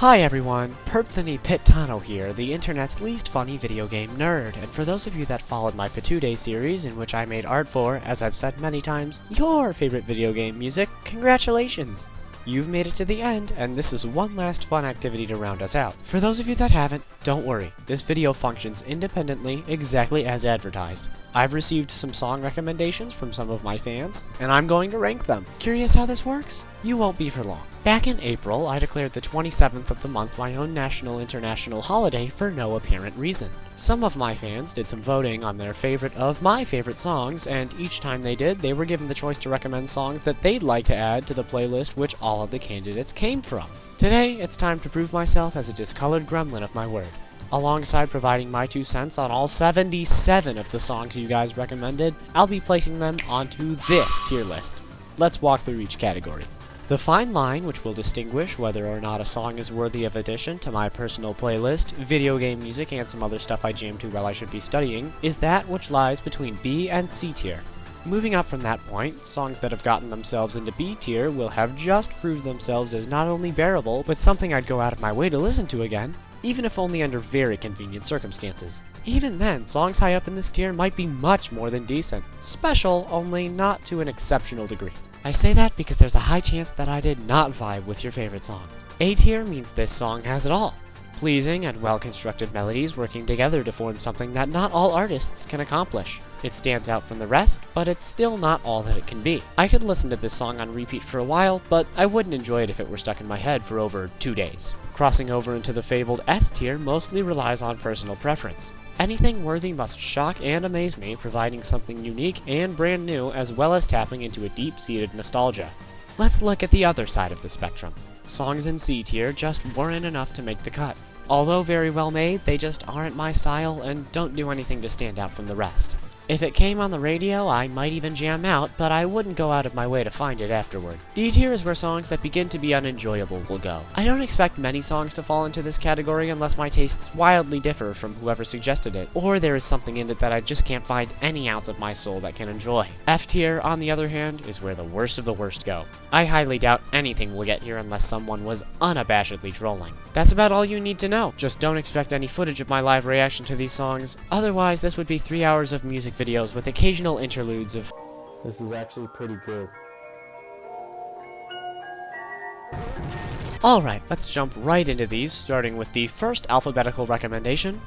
Hi everyone, Perpthany Pittano here, the internet's least funny video game nerd, and for those of you that followed my Patude series, in which I made art for, as I've said many times, your favorite video game music, congratulations! You've made it to the end, and this is one last fun activity to round us out. For those of you that haven't, don't worry, this video functions independently, exactly as advertised. I've received some song recommendations from some of my fans, and I'm going to rank them. Curious how this works? You won't be for long. Back in April, I declared the 27th of the month my own national international holiday for no apparent reason. Some of my fans did some voting on their favorite of my favorite songs, and each time they did, they were given the choice to recommend songs that they'd like to add to the playlist which all of the candidates came from. Today, it's time to prove myself as a discolored gremlin of my word. Alongside providing my 2 cents on all 77 of the songs you guys recommended, I'll be placing them onto this tier list. Let's walk through each category. The fine line which will distinguish whether or not a song is worthy of addition to my personal playlist, video game music, and some other stuff I jam to while I should be studying, is that which lies between B and C tier. Moving up from that point, songs that have gotten themselves into B tier will have just proved themselves as not only bearable, but something I'd go out of my way to listen to again, even if only under very convenient circumstances. Even then, songs high up in this tier might be much more than decent. Special, only not to an exceptional degree. I say that because there's a high chance that I did not vibe with your favorite song. A tier means this song has it all. Pleasing and well-constructed melodies working together to form something that not all artists can accomplish. It stands out from the rest, but it's still not all that it can be. I could listen to this song on repeat for a while, but I wouldn't enjoy it if it were stuck in my head for over 2 days. Crossing over into the fabled S tier mostly relies on personal preference. Anything worthy must shock and amaze me, providing something unique and brand new, as well as tapping into a deep-seated nostalgia. Let's look at the other side of the spectrum. Songs in C tier just weren't enough to make the cut. Although very well made, they just aren't my style and don't do anything to stand out from the rest. If it came on the radio, I might even jam out, but I wouldn't go out of my way to find it afterward. D tier is where songs that begin to be unenjoyable will go. I don't expect many songs to fall into this category unless my tastes wildly differ from whoever suggested it, or there is something in it that I just can't find any ounce of my soul that can enjoy. F tier, on the other hand, is where the worst of the worst go. I highly doubt anything will get here unless someone was unabashedly trolling. That's about all you need to know. Just don't expect any footage of my live reaction to these songs, otherwise this would be 3 hours of music videos with occasional interludes of "This is actually pretty good." Alright, let's jump right into these, starting with the first alphabetical recommendation.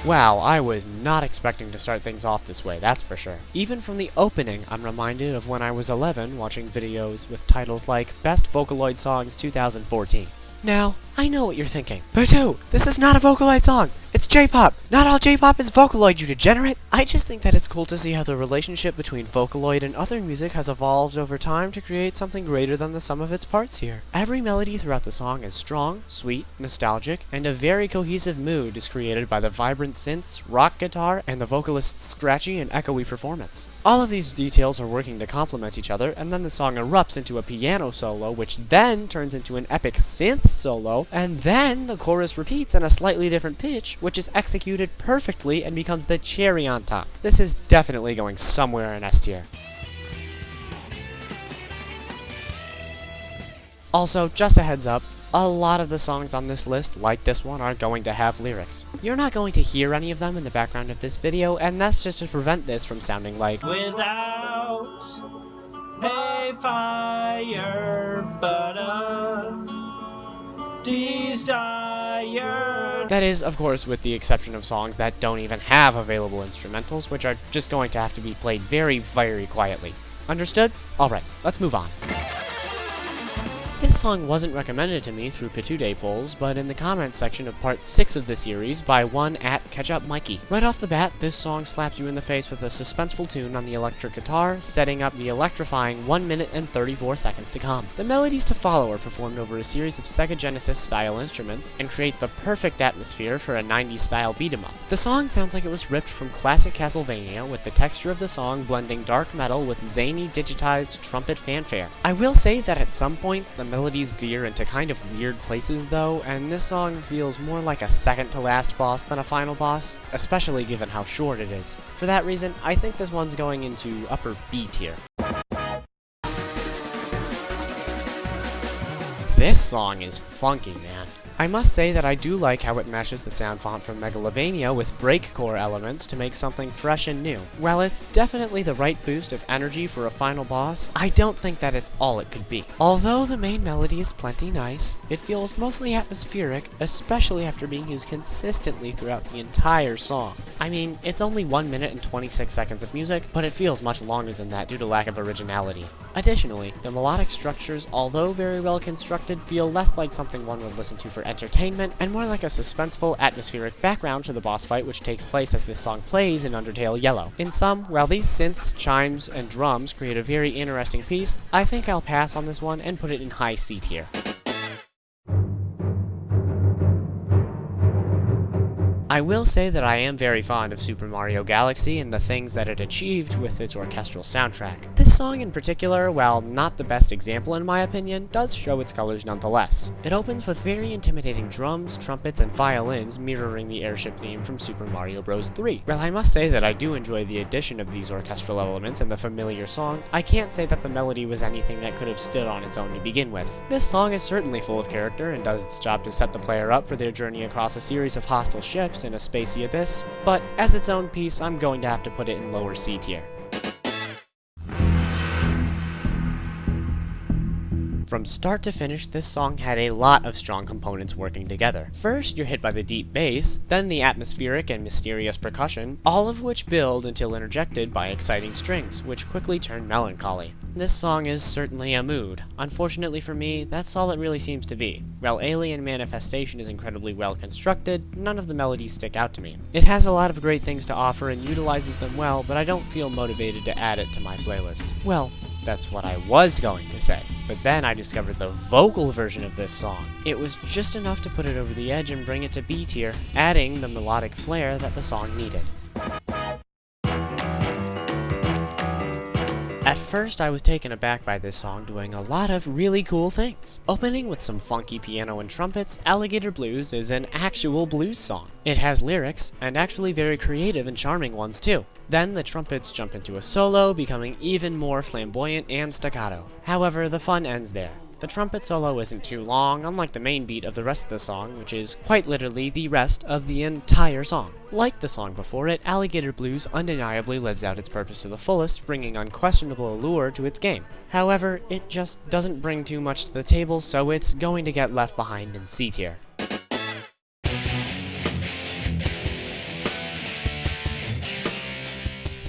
Wow, I was not expecting to start things off this way, that's for sure. Even from the opening, I'm reminded of when I was 11 watching videos with titles like Best Vocaloid Songs 2014. Now, I know what you're thinking. Patu, this is not a Vocaloid song! It's J-pop! Not all J-pop is Vocaloid, you degenerate! I just think that it's cool to see how the relationship between Vocaloid and other music has evolved over time to create something greater than the sum of its parts here. Every melody throughout the song is strong, sweet, nostalgic, and a very cohesive mood is created by the vibrant synths, rock guitar, and the vocalist's scratchy and echoey performance. All of these details are working to complement each other, and then the song erupts into a piano solo, which then turns into an epic synth solo, and then the chorus repeats in a slightly different pitch, which is executed perfectly and becomes the cherry on top. This is definitely going somewhere in S tier. Also, just a heads up, a lot of the songs on this list, like this one, are going to have lyrics. You're not going to hear any of them in the background of this video, and that's just to prevent this from sounding like "Without a fire but a desire." That is, of course, with the exception of songs that don't even have available instrumentals, which are just going to have to be played very, very quietly. Understood? Alright, let's move on. This song wasn't recommended to me through Patude polls, but in the comments section of part 6 of the series by one @KetchupMikey. Right off the bat, this song slaps you in the face with a suspenseful tune on the electric guitar, setting up the electrifying 1 minute and 34 seconds to come. The melodies to follow are performed over a series of Sega Genesis-style instruments, and create the perfect atmosphere for a 90s style beat-em-up. The song sounds like it was ripped from classic Castlevania, with the texture of the song blending dark metal with zany digitized trumpet fanfare. I will say that at some points, the melodies veer into kind of weird places though, and this song feels more like a second to last boss than a final boss, especially given how short it is. For that reason, I think this one's going into upper B tier. This song is funky, man. I must say that I do like how it meshes the sound font from Megalovania with breakcore elements to make something fresh and new. While it's definitely the right boost of energy for a final boss, I don't think that it's all it could be. Although the main melody is plenty nice, it feels mostly atmospheric, especially after being used consistently throughout the entire song. I mean, it's only 1 minute and 26 seconds of music, but it feels much longer than that due to lack of originality. Additionally, the melodic structures, although very well constructed, feel less like something one would listen to for entertainment, and more like a suspenseful, atmospheric background to the boss fight which takes place as this song plays in Undertale Yellow. In sum, while these synths, chimes, and drums create a very interesting piece, I think I'll pass on this one and put it in high C tier. I will say that I am very fond of Super Mario Galaxy and the things that it achieved with its orchestral soundtrack. This song in particular, while not the best example in my opinion, does show its colors nonetheless. It opens with very intimidating drums, trumpets, and violins mirroring the Airship theme from Super Mario Bros. 3. While I must say that I do enjoy the addition of these orchestral elements in the familiar song, I can't say that the melody was anything that could have stood on its own to begin with. This song is certainly full of character and does its job to set the player up for their journey across a series of hostile ships in a spacey abyss, but as its own piece, I'm going to have to put it in lower C tier. From start to finish, this song had a lot of strong components working together. First, you're hit by the deep bass, then the atmospheric and mysterious percussion, all of which build until interjected by exciting strings, which quickly turn melancholy. This song is certainly a mood. Unfortunately for me, that's all it really seems to be. While Alien Manifestation is incredibly well constructed, none of the melodies stick out to me. It has a lot of great things to offer and utilizes them well, but I don't feel motivated to add it to my playlist. Well, that's what I was going to say, but then I discovered the vocal version of this song. It was just enough to put it over the edge and bring it to B tier, adding the melodic flair that the song needed. At first, I was taken aback by this song doing a lot of really cool things. Opening with some funky piano and trumpets, Alligator Blues is an actual blues song. It has lyrics, and actually very creative and charming ones too. Then the trumpets jump into a solo, becoming even more flamboyant and staccato. However, the fun ends there. The trumpet solo isn't too long, unlike the main beat of the rest of the song, which is quite literally the rest of the entire song. Like the song before it, Alligator Blues undeniably lives out its purpose to the fullest, bringing unquestionable allure to its game. However, it just doesn't bring too much to the table, so it's going to get left behind in C tier.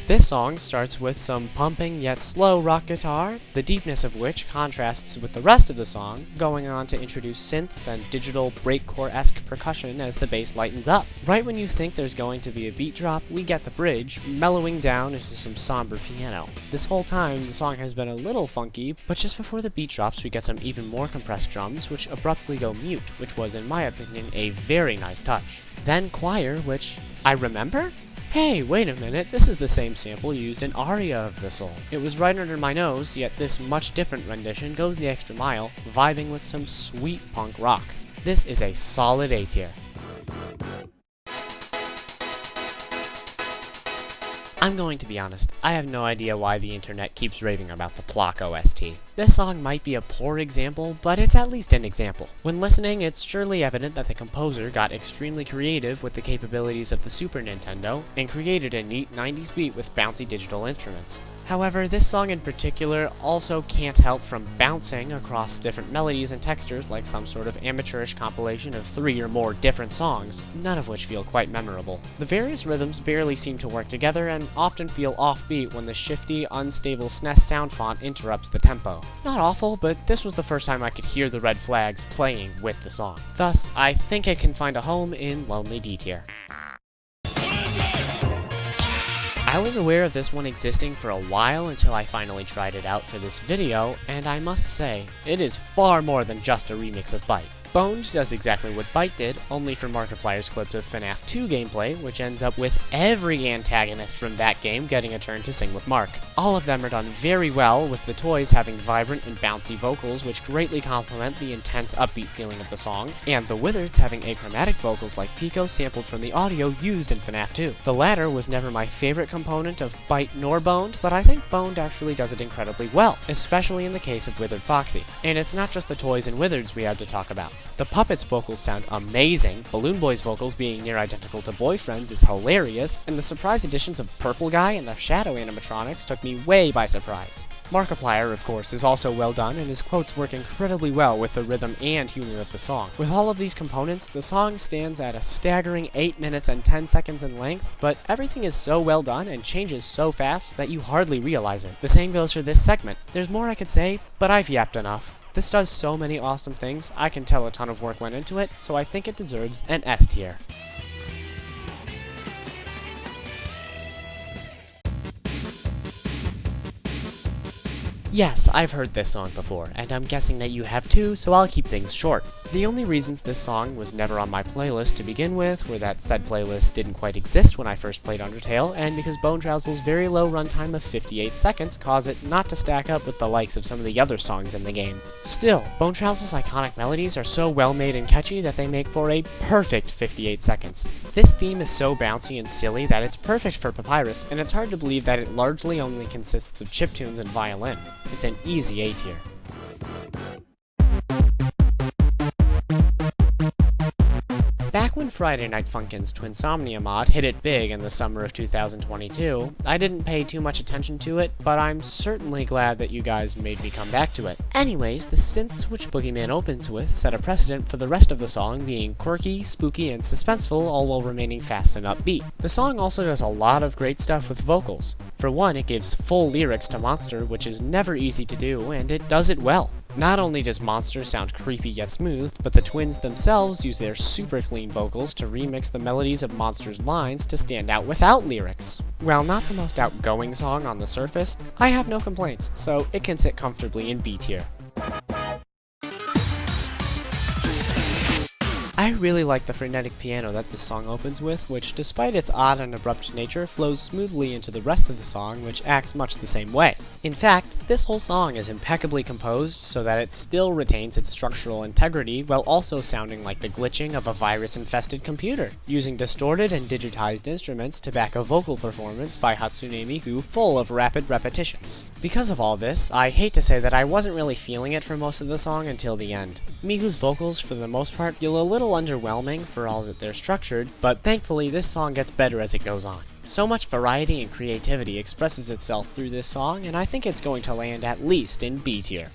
This song starts with some pumping yet slow rock guitar, the deepness of which contrasts with the rest of the song, going on to introduce synths and digital breakcore-esque percussion as the bass lightens up. Right when you think there's going to be a beat drop, we get the bridge, mellowing down into some somber piano. This whole time, the song has been a little funky, but just before the beat drops, we get some even more compressed drums, which abruptly go mute, which was, in my opinion, a very nice touch. Then choir, which I remember? Hey, wait a minute, this is the same sample used in Aria of the Soul. It was right under my nose, yet this much different rendition goes the extra mile, vibing with some sweet punk rock. This is a solid A tier. I'm going to be honest, I have no idea why the internet keeps raving about the Plock OST. This song might be a poor example, but it's at least an example. When listening, it's surely evident that the composer got extremely creative with the capabilities of the Super Nintendo, and created a neat 90s beat with bouncy digital instruments. However, this song in particular also can't help from bouncing across different melodies and textures like some sort of amateurish compilation of 3 or more different songs, none of which feel quite memorable. The various rhythms barely seem to work together and often feel offbeat when the shifty, unstable SNES sound font interrupts the tempo. Not awful, but this was the first time I could hear the red flags playing with the song. Thus, I think it can find a home in Lonely D tier. I was aware of this one existing for a while until I finally tried it out for this video, and I must say, it is far more than just a remix of Bite. Boned does exactly what Byte did, only for Markiplier's clips of FNAF 2 gameplay, which ends up with every antagonist from that game getting a turn to sing with Mark. All of them are done very well, with the toys having vibrant and bouncy vocals which greatly complement the intense upbeat feeling of the song, and the Wizards having achromatic vocals like Pico sampled from the audio used in FNAF 2. The latter was never my favorite component of Byte nor Boned, but I think Boned actually does it incredibly well, especially in the case of Withered Foxy. And it's not just the toys and Wizards we had to talk about. The puppets' vocals sound amazing, Balloon Boy's vocals being near identical to Boyfriend's is hilarious, and the surprise additions of Purple Guy and the Shadow animatronics took me way by surprise. Markiplier, of course, is also well done, and his quotes work incredibly well with the rhythm and humor of the song. With all of these components, the song stands at a staggering 8 minutes and 10 seconds in length, but everything is so well done and changes so fast that you hardly realize it. The same goes for this segment. There's more I could say, but I've yapped enough. This does so many awesome things, I can tell a ton of work went into it, so I think it deserves an S tier. Yes, I've heard this song before, and I'm guessing that you have too, so I'll keep things short. The only reasons this song was never on my playlist to begin with were that said playlist didn't quite exist when I first played Undertale, and because Bonetrousle's very low runtime of 58 seconds caused it not to stack up with the likes of some of the other songs in the game. Still, Bonetrousle's iconic melodies are so well made and catchy that they make for a perfect 58 seconds. This theme is so bouncy and silly that it's perfect for Papyrus, and it's hard to believe that it largely only consists of chiptunes and violin. It's an easy A tier. Back when Friday Night Funkin's Twinsomnia mod hit it big in the summer of 2022, I didn't pay too much attention to it, but I'm certainly glad that you guys made me come back to it. Anyways, the synths which Boogieman opens with set a precedent for the rest of the song being quirky, spooky, and suspenseful, all while remaining fast and upbeat. The song also does a lot of great stuff with vocals. For one, it gives full lyrics to Monster, which is never easy to do, and it does it well. Not only does Monster sound creepy yet smooth, but the twins themselves use their super clean vocals to remix the melodies of Monster's lines to stand out without lyrics. While not the most outgoing song on the surface, I have no complaints, so it can sit comfortably in B tier. I really like the frenetic piano that this song opens with, which despite its odd and abrupt nature flows smoothly into the rest of the song, which acts much the same way. In fact, this whole song is impeccably composed so that it still retains its structural integrity while also sounding like the glitching of a virus-infested computer, using distorted and digitized instruments to back a vocal performance by Hatsune Miku full of rapid repetitions. Because of all this, I hate to say that I wasn't really feeling it for most of the song until the end. Miku's vocals, for the most part, feel a little underwhelming for all that they're structured, but thankfully this song gets better as it goes on. So much variety and creativity expresses itself through this song, and I think it's going to land at least in B tier.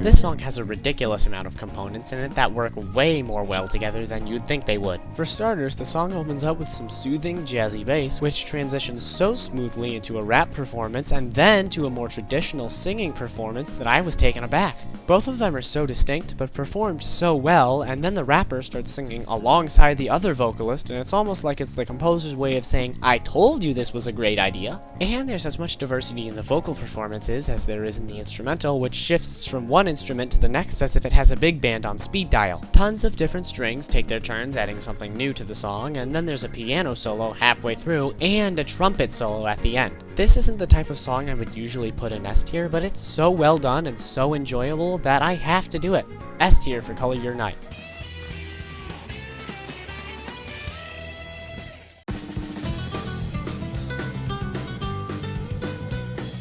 This song has a ridiculous amount of components in it that work way more well together than you'd think they would. For starters, the song opens up with some soothing, jazzy bass, which transitions so smoothly into a rap performance and then to a more traditional singing performance that I was taken aback. Both of them are so distinct, but performed so well, and then the rapper starts singing alongside the other vocalist, and it's almost like it's the composer's way of saying, "I told you this was a great idea." And there's as much diversity in the vocal performances as there is in the instrumental, which shifts from one instrument to the next as if it has a big band on speed dial. Tons of different strings take their turns adding something new to the song, and then there's a piano solo halfway through and a trumpet solo at the end. This isn't the type of song I would usually put in S tier, but it's so well done and so enjoyable that I have to do it. S tier for Color Your Night.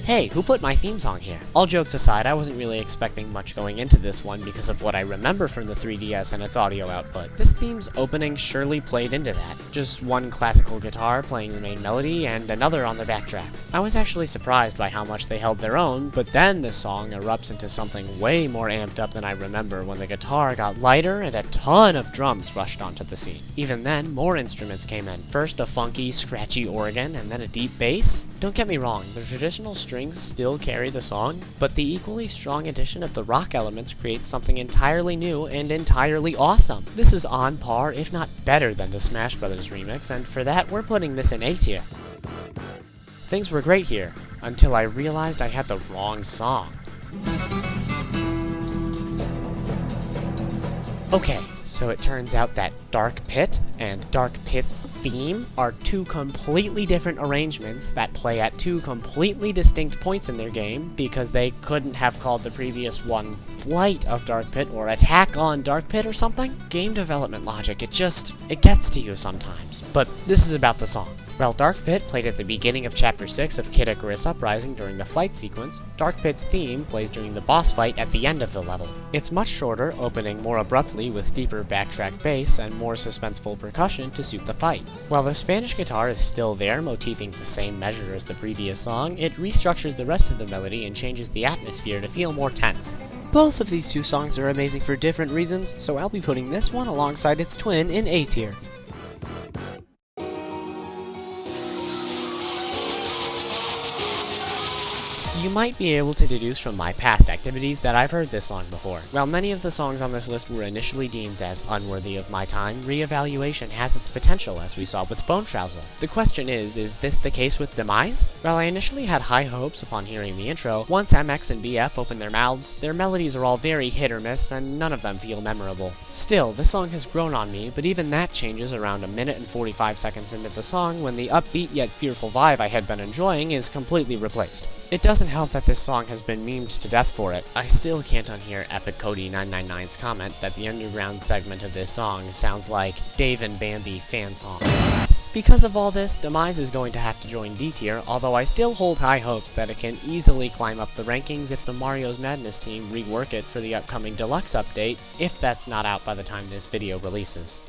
Hey, who put my theme song here? All jokes aside, I wasn't really expecting much going into this one because of what I remember from the 3DS and its audio output. This theme's opening surely played into that. Just one classical guitar playing the main melody and another on the backtrack. I was actually surprised by how much they held their own, but then the song erupts into something way more amped up than I remember when the guitar got lighter and a ton of drums rushed onto the scene. Even then, more instruments came in. First a funky, scratchy organ, and then a deep bass. Don't get me wrong, the traditional strings still carry the song, but the equally strong addition of the rock elements creates something entirely new and entirely awesome. This is on par, if not better than the Smash Bros. Remix, and for that we're putting this in A tier. Things were great here, until I realized I had the wrong song. Okay, so it turns out that Dark Pit and Dark Pit's theme are two completely different arrangements that play at two completely distinct points in their game because they couldn't have called the previous one Flight of Dark Pit or Attack on Dark Pit or something. Game development logic, it gets to you sometimes. But this is about the song. While Dark Pit played at the beginning of Chapter 6 of Kid Icarus Uprising during the flight sequence, Dark Pit's theme plays during the boss fight at the end of the level. It's much shorter, opening more abruptly with deeper backtrack bass and more suspenseful percussion to suit the fight. While the Spanish guitar is still there, motifing the same measure as the previous song, it restructures the rest of the melody and changes the atmosphere to feel more tense. Both of these two songs are amazing for different reasons, so I'll be putting this one alongside its twin in A tier. You might be able to deduce from my past activities that I've heard this song before. While many of the songs on this list were initially deemed as unworthy of my time, re-evaluation has its potential, as we saw with Bonetrousle. The question is this the case with Demise? While I initially had high hopes upon hearing the intro, once MX and BF open their mouths, their melodies are all very hit or miss, and none of them feel memorable. Still, this song has grown on me, but even that changes around 1 minute and 45 seconds into the song when the upbeat yet fearful vibe I had been enjoying is completely replaced. It doesn't help that this song has been memed to death for it. I still can't unhear Epic Cody 999's comment that the underground segment of this song sounds like Dave and Bambi fan song. Because of all this, Demise is going to have to join D tier, although I still hold high hopes that it can easily climb up the rankings if the Mario's Madness team rework it for the upcoming deluxe update, if that's not out by the time this video releases.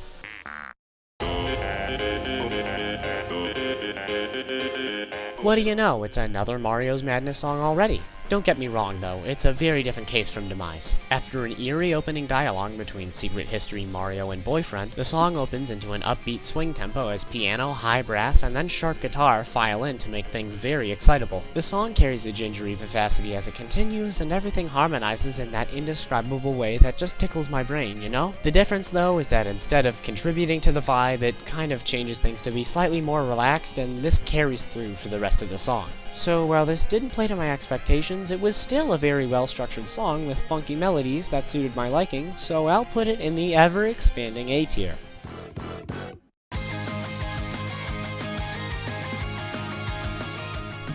What do you know, it's another Mario's Madness song already. Don't get me wrong though, it's a very different case from Demise. After an eerie opening dialogue between Secret History Mario and Boyfriend, the song opens into an upbeat swing tempo as piano, high brass, and then sharp guitar file in to make things very excitable. The song carries a gingery vivacity as it continues, and everything harmonizes in that indescribable way that just tickles my brain, you know? The difference though is that instead of contributing to the vibe, it kind of changes things to be slightly more relaxed, and this carries through for the rest of the song. So while this didn't play to my expectations, it was still a very well-structured song with funky melodies that suited my liking, so I'll put it in the ever-expanding A tier.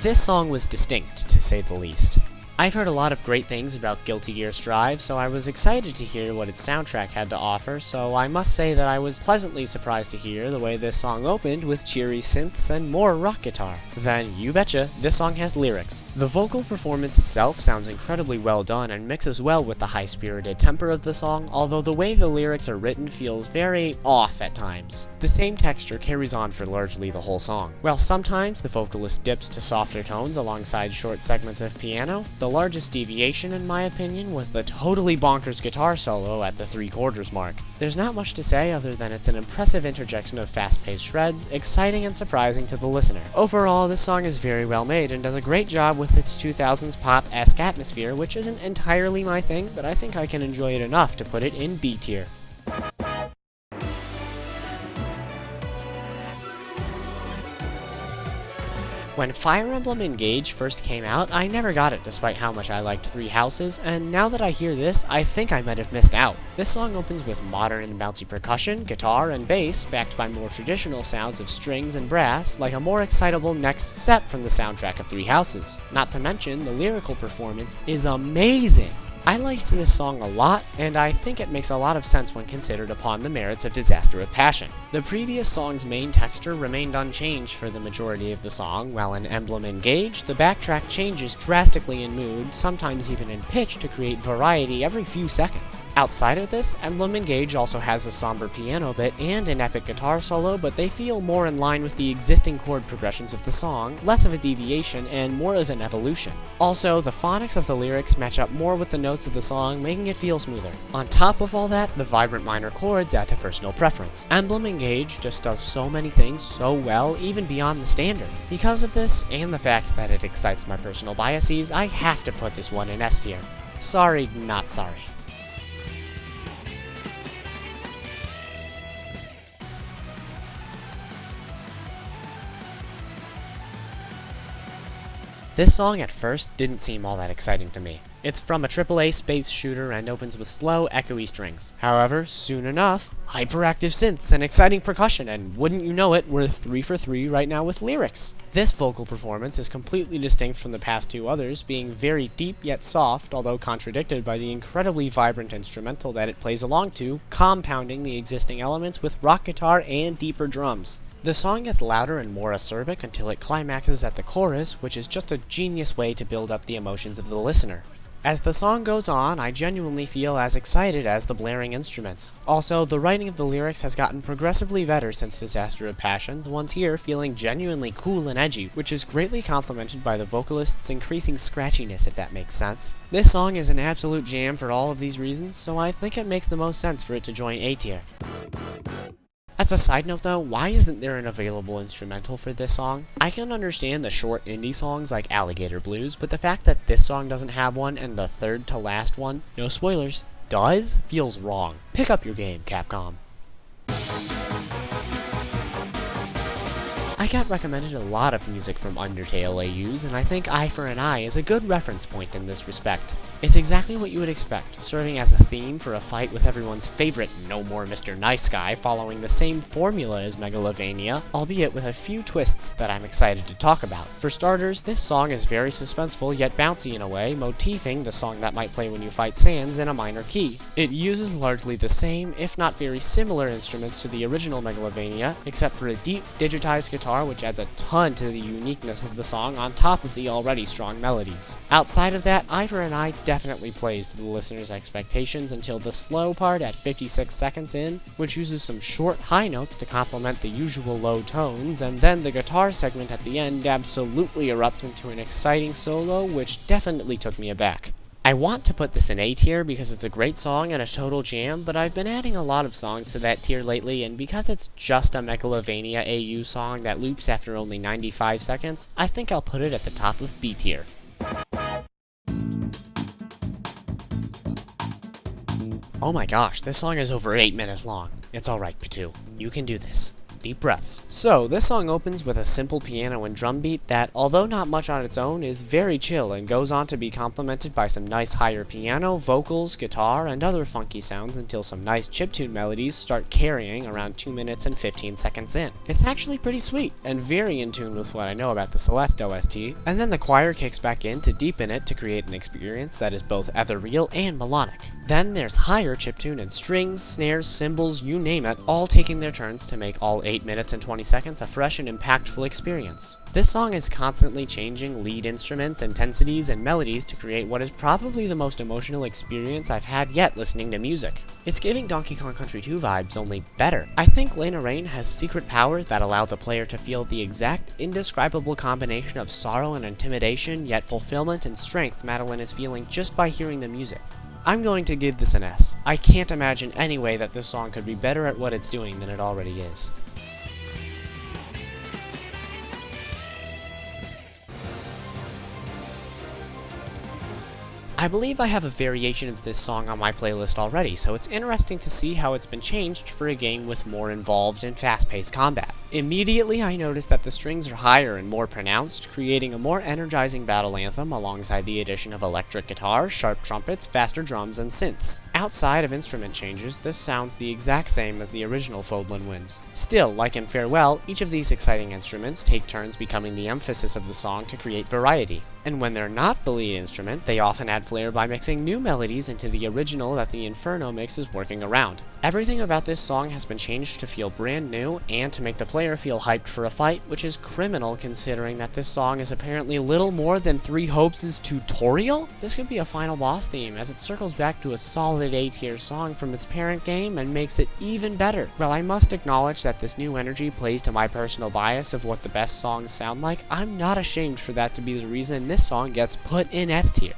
This song was distinct, to say the least. I've heard a lot of great things about Guilty Gear Strive, so I was excited to hear what its soundtrack had to offer, so I must say that I was pleasantly surprised to hear the way this song opened with cheery synths and more rock guitar. Then, you betcha, this song has lyrics. The vocal performance itself sounds incredibly well done and mixes well with the high-spirited temper of the song, although the way the lyrics are written feels very off at times. The same texture carries on for largely the whole song. While sometimes the vocalist dips to softer tones alongside short segments of piano, the largest deviation, in my opinion, was the totally bonkers guitar solo at the 3/4 mark. There's not much to say other than it's an impressive interjection of fast-paced shreds, exciting and surprising to the listener. Overall, this song is very well made and does a great job with its 2000s pop-esque atmosphere, which isn't entirely my thing, but I think I can enjoy it enough to put it in B tier. When Fire Emblem Engage first came out, I never got it despite how much I liked Three Houses, and now that I hear this, I think I might have missed out. This song opens with modern and bouncy percussion, guitar, and bass, backed by more traditional sounds of strings and brass, like a more excitable next step from the soundtrack of Three Houses. Not to mention, the lyrical performance is amazing! I liked this song a lot, and I think it makes a lot of sense when considered upon the merits of Disaster with Passion. The previous song's main texture remained unchanged for the majority of the song, while in Emblem Engage, the backtrack changes drastically in mood, sometimes even in pitch, to create variety every few seconds. Outside of this, Emblem Engage also has a somber piano bit and an epic guitar solo, but they feel more in line with the existing chord progressions of the song, less of a deviation, and more of an evolution. Also, the phonics of the lyrics match up more with the notes of the song, making it feel smoother. On top of all that, the vibrant minor chords add to personal preference. Emblem Engage just does so many things so well, even beyond the standard. Because of this, and the fact that it excites my personal biases, I have to put this one in S tier. Sorry, not sorry. This song at first didn't seem all that exciting to me. It's from a AAA space shooter and opens with slow, echoey strings. However, soon enough, hyperactive synths and exciting percussion, and wouldn't you know it, we're 3 for 3 right now with lyrics. This vocal performance is completely distinct from the past two others, being very deep yet soft, although contradicted by the incredibly vibrant instrumental that it plays along to, compounding the existing elements with rock guitar and deeper drums. The song gets louder and more acerbic until it climaxes at the chorus, which is just a genius way to build up the emotions of the listener. As the song goes on, I genuinely feel as excited as the blaring instruments. Also, the writing of the lyrics has gotten progressively better since Disaster of Passion, the ones here feeling genuinely cool and edgy, which is greatly complemented by the vocalist's increasing scratchiness, if that makes sense. This song is an absolute jam for all of these reasons, so I think it makes the most sense for it to join A tier. As a side note though, why isn't there an available instrumental for this song? I can understand the short indie songs like Alligator Blues, but the fact that this song doesn't have one and the third to last one, no spoilers, does, feels wrong. Pick up your game, Capcom. I got recommended a lot of music from Undertale AUs, and I think Eye for an Eye is a good reference point in this respect. It's exactly what you would expect, serving as a theme for a fight with everyone's favorite No More Mr. Nice Guy, following the same formula as Megalovania, albeit with a few twists that I'm excited to talk about. For starters, this song is very suspenseful yet bouncy in a way, motifing the song that might play when you fight Sans in a minor key. It uses largely the same, if not very similar instruments to the original Megalovania, except for a deep, digitized guitar which adds a ton to the uniqueness of the song on top of the already strong melodies. Outside of that, Eye for an Eye definitely plays to the listener's expectations until the slow part at 56 seconds in, which uses some short high notes to complement the usual low tones, and then the guitar segment at the end absolutely erupts into an exciting solo, which definitely took me aback. I want to put this in A tier because it's a great song and a total jam, but I've been adding a lot of songs to that tier lately, and because it's just a Megalovania AU song that loops after only 95 seconds, I think I'll put it at the top of B tier. Oh my gosh, this song is over 8 minutes long. It's alright, Patu. You can do this. Deep breaths. So, this song opens with a simple piano and drum beat that, although not much on its own, is very chill and goes on to be complemented by some nice higher piano, vocals, guitar, and other funky sounds until some nice chiptune melodies start carrying around 2 minutes and 15 seconds in. It's actually pretty sweet, and very in tune with what I know about the Celeste OST, and then the choir kicks back in to deepen it to create an experience that is both ethereal and melodic. Then there's higher chiptune and strings, snares, cymbals, you name it, all taking their turns to make all 8 minutes and 20 seconds a fresh and impactful experience. This song is constantly changing lead instruments, intensities, and melodies to create what is probably the most emotional experience I've had yet listening to music. It's giving Donkey Kong Country 2 vibes, only better. I think Lena Raine has secret powers that allow the player to feel the exact, indescribable combination of sorrow and intimidation, yet fulfillment and strength Madeline is feeling just by hearing the music. I'm going to give this an S. I can't imagine any way that this song could be better at what it's doing than it already is. I believe I have a variation of this song on my playlist already, so it's interesting to see how it's been changed for a game with more involved and fast-paced combat. Immediately I noticed that the strings are higher and more pronounced, creating a more energizing battle anthem alongside the addition of electric guitar, sharp trumpets, faster drums, and synths. Outside of instrument changes, this sounds the exact same as the original Fódlan wins. Still, like in Farewell, each of these exciting instruments take turns becoming the emphasis of the song to create variety. And when they're not the lead instrument, they often add flair by mixing new melodies into the original that the Inferno mix is working around. Everything about this song has been changed to feel brand new and to make the player feel hyped for a fight, which is criminal considering that this song is apparently little more than 3 Hopes' tutorial? This could be a final boss theme, as it circles back to a solid A-tier song from its parent game and makes it even better. While I must acknowledge that this new energy plays to my personal bias of what the best songs sound like, I'm not ashamed for that to be the reason this song gets put in S tier.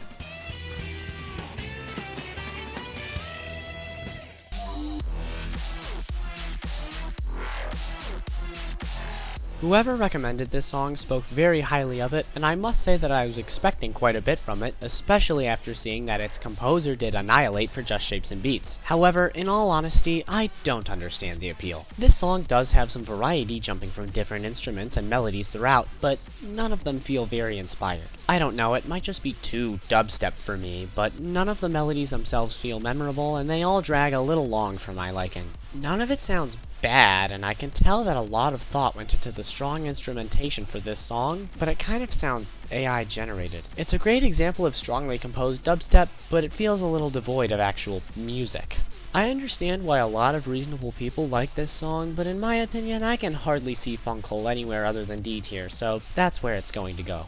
Whoever recommended this song spoke very highly of it, and I must say that I was expecting quite a bit from it, especially after seeing that its composer did Annihilate for Just Shapes and Beats. However, in all honesty, I don't understand the appeal. This song does have some variety jumping from different instruments and melodies throughout, but none of them feel very inspired. I don't know, it might just be too dubstep for me, but none of the melodies themselves feel memorable, and they all drag a little long for my liking. None of it sounds bad, and I can tell that a lot of thought went into the strong instrumentation for this song, but it kind of sounds AI generated. It's a great example of strongly composed dubstep, but it feels a little devoid of actual music. I understand why a lot of reasonable people like this song, but in my opinion, I can hardly see Funkle anywhere other than D tier, so that's where it's going to go.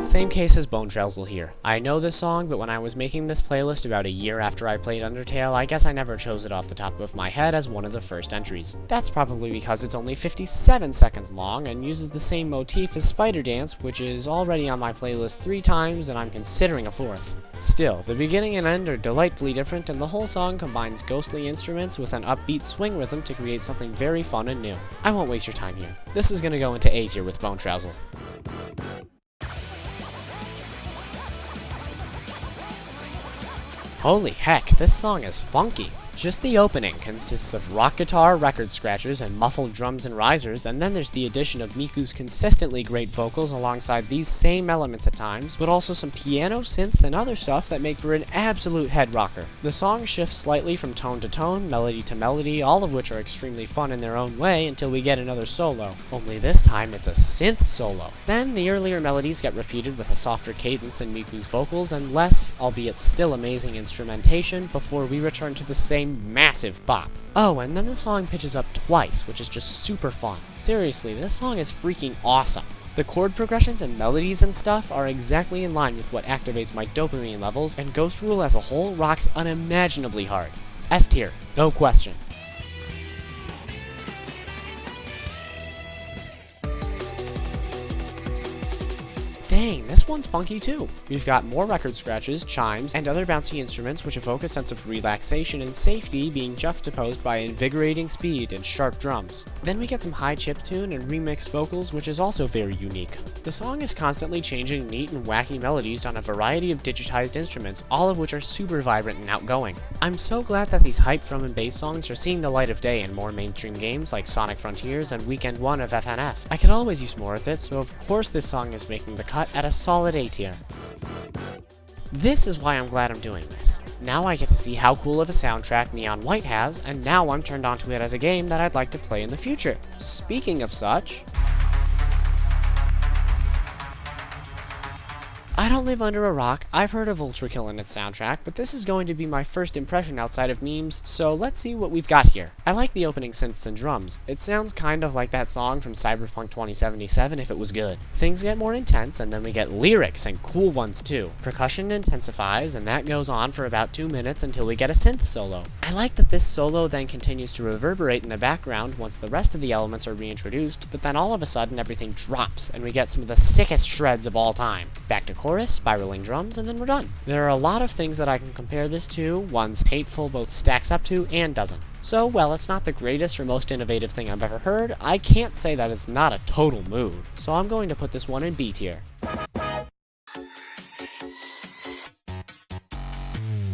Same case as Bonetrousle here. I know this song, but when I was making this playlist about a year after I played Undertale, I guess I never chose it off the top of my head as one of the first entries. That's probably because it's only 57 seconds long and uses the same motif as Spider Dance, which is already on my playlist 3 times and I'm considering a 4th. Still, the beginning and end are delightfully different, and the whole song combines ghostly instruments with an upbeat swing rhythm to create something very fun and new. I won't waste your time here. This is gonna go into A tier with Bonetrousle. Holy heck, this song is funky! Just the opening consists of rock guitar, record scratchers, and muffled drums and risers, and then there's the addition of Miku's consistently great vocals alongside these same elements at times, but also some piano, synths, and other stuff that make for an absolute head rocker. The song shifts slightly from tone to tone, melody to melody, all of which are extremely fun in their own way until we get another solo. Only this time it's a synth solo. Then the earlier melodies get repeated with a softer cadence in Miku's vocals and less, albeit still amazing instrumentation, before we return to the same massive bop. Oh, and then the song pitches up twice, which is just super fun. Seriously, this song is freaking awesome. The chord progressions and melodies and stuff are exactly in line with what activates my dopamine levels, and Ghost Rule as a whole rocks unimaginably hard. S tier, no question. Dang, this one's funky too. We've got more record scratches, chimes, and other bouncy instruments which evoke a sense of relaxation and safety being juxtaposed by invigorating speed and sharp drums. Then we get some high chiptune and remixed vocals, which is also very unique. The song is constantly changing neat and wacky melodies on a variety of digitized instruments, all of which are super vibrant and outgoing. I'm so glad that these hype drum and bass songs are seeing the light of day in more mainstream games like Sonic Frontiers and Weekend 1 of FNF. I could always use more of it, so of course this song is making the cut at a solid A tier. This is why I'm glad I'm doing this. Now I get to see how cool of a soundtrack Neon White has, and now I'm turned onto it as a game that I'd like to play in the future. Speaking of such, I don't live under a rock. I've heard of Ultrakill and its soundtrack, but this is going to be my first impression outside of memes, so let's see what we've got here. I like the opening synths and drums. It sounds kind of like that song from Cyberpunk 2077 if it was good. Things get more intense, and then we get lyrics and cool ones too. Percussion intensifies, and that goes on for about 2 minutes until we get a synth solo. I like that this solo then continues to reverberate in the background once the rest of the elements are reintroduced, but then all of a sudden everything drops, and we get some of the sickest shreds of all time. Back to chorus, spiraling drums, and then we're done. There are a lot of things that I can compare this to. One's Hateful both stacks up to and doesn't. So, while it's not the greatest or most innovative thing I've ever heard, I can't say that it's not a total mood. So I'm going to put this one in B tier.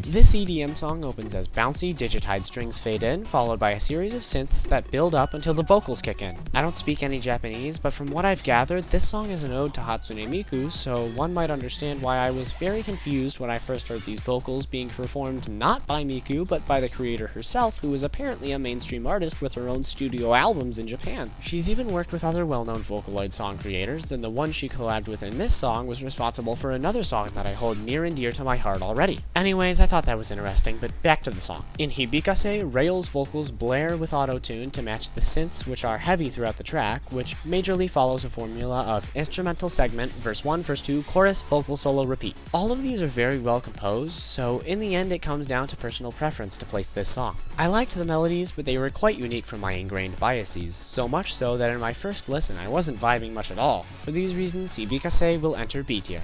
This EDM song opens as bouncy, digitized strings fade in, followed by a series of synths that build up until the vocals kick in. I don't speak any Japanese, but from what I've gathered, this song is an ode to Hatsune Miku, so one might understand why I was very confused when I first heard these vocals being performed not by Miku, but by the creator herself, who is apparently a mainstream artist with her own studio albums in Japan. She's even worked with other well-known Vocaloid song creators, and the one she collabed with in this song was responsible for another song that I hold near and dear to my heart already. Anyways, I thought that was interesting, but back to the song. In Hibikase, Rail's vocals blare with auto-tune to match the synths, which are heavy throughout the track, which majorly follows a formula of instrumental segment, verse 1, verse 2, chorus, vocal solo, repeat. All of these are very well composed, so in the end it comes down to personal preference to place this song. I liked the melodies, but they were quite unique from my ingrained biases, so much so that in my first listen I wasn't vibing much at all. For these reasons, Hibikase will enter B tier.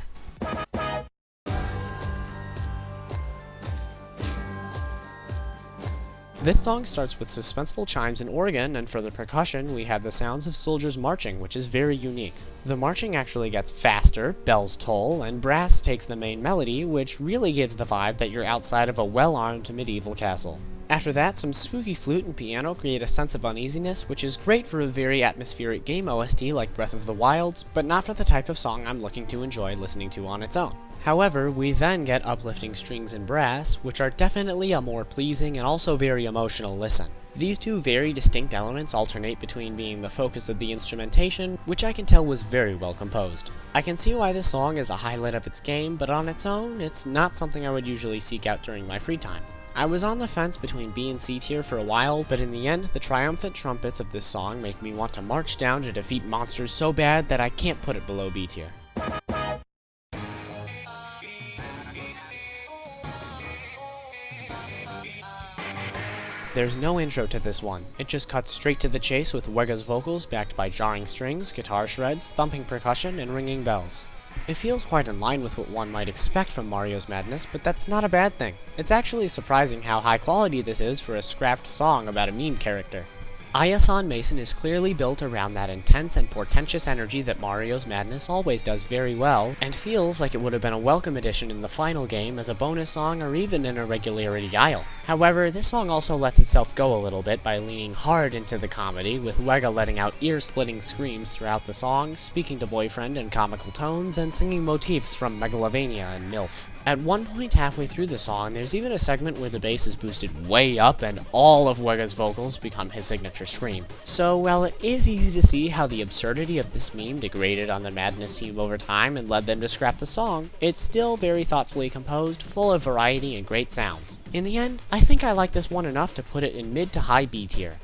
This song starts with suspenseful chimes and organ, and for the percussion, we have the sounds of soldiers marching, which is very unique. The marching actually gets faster, bells toll, and brass takes the main melody, which really gives the vibe that you're outside of a well-armed medieval castle. After that, some spooky flute and piano create a sense of uneasiness, which is great for a very atmospheric game OST like Breath of the Wild, but not for the type of song I'm looking to enjoy listening to on its own. However, we then get uplifting strings and brass, which are definitely a more pleasing and also very emotional listen. These two very distinct elements alternate between being the focus of the instrumentation, which I can tell was very well composed. I can see why this song is a highlight of its game, but on its own, it's not something I would usually seek out during my free time. I was on the fence between B and C tier for a while, but in the end, the triumphant trumpets of this song make me want to march down to defeat monsters so bad that I can't put it below B tier. There's no intro to this one. It just cuts straight to the chase with Wega's vocals backed by jarring strings, guitar shreds, thumping percussion, and ringing bells. It feels quite in line with what one might expect from Mario's Madness, but that's not a bad thing. It's actually surprising how high quality this is for a scrapped song about a meme character. Iason Mason is clearly built around that intense and portentous energy that Mario's Madness always does very well, and feels like it would have been a welcome addition in the final game as a bonus song or even in a regularity aisle. However, this song also lets itself go a little bit by leaning hard into the comedy, with Wega letting out ear-splitting screams throughout the song, speaking to boyfriend in comical tones, and singing motifs from Megalovania and MILF. At one point halfway through the song, there's even a segment where the bass is boosted way up and all of Wega's vocals become his signature scream. So while it is easy to see how the absurdity of this meme degraded on the Madness team over time and led them to scrap the song, it's still very thoughtfully composed, full of variety and great sounds. In the end, I think I like this one enough to put it in mid to high B tier.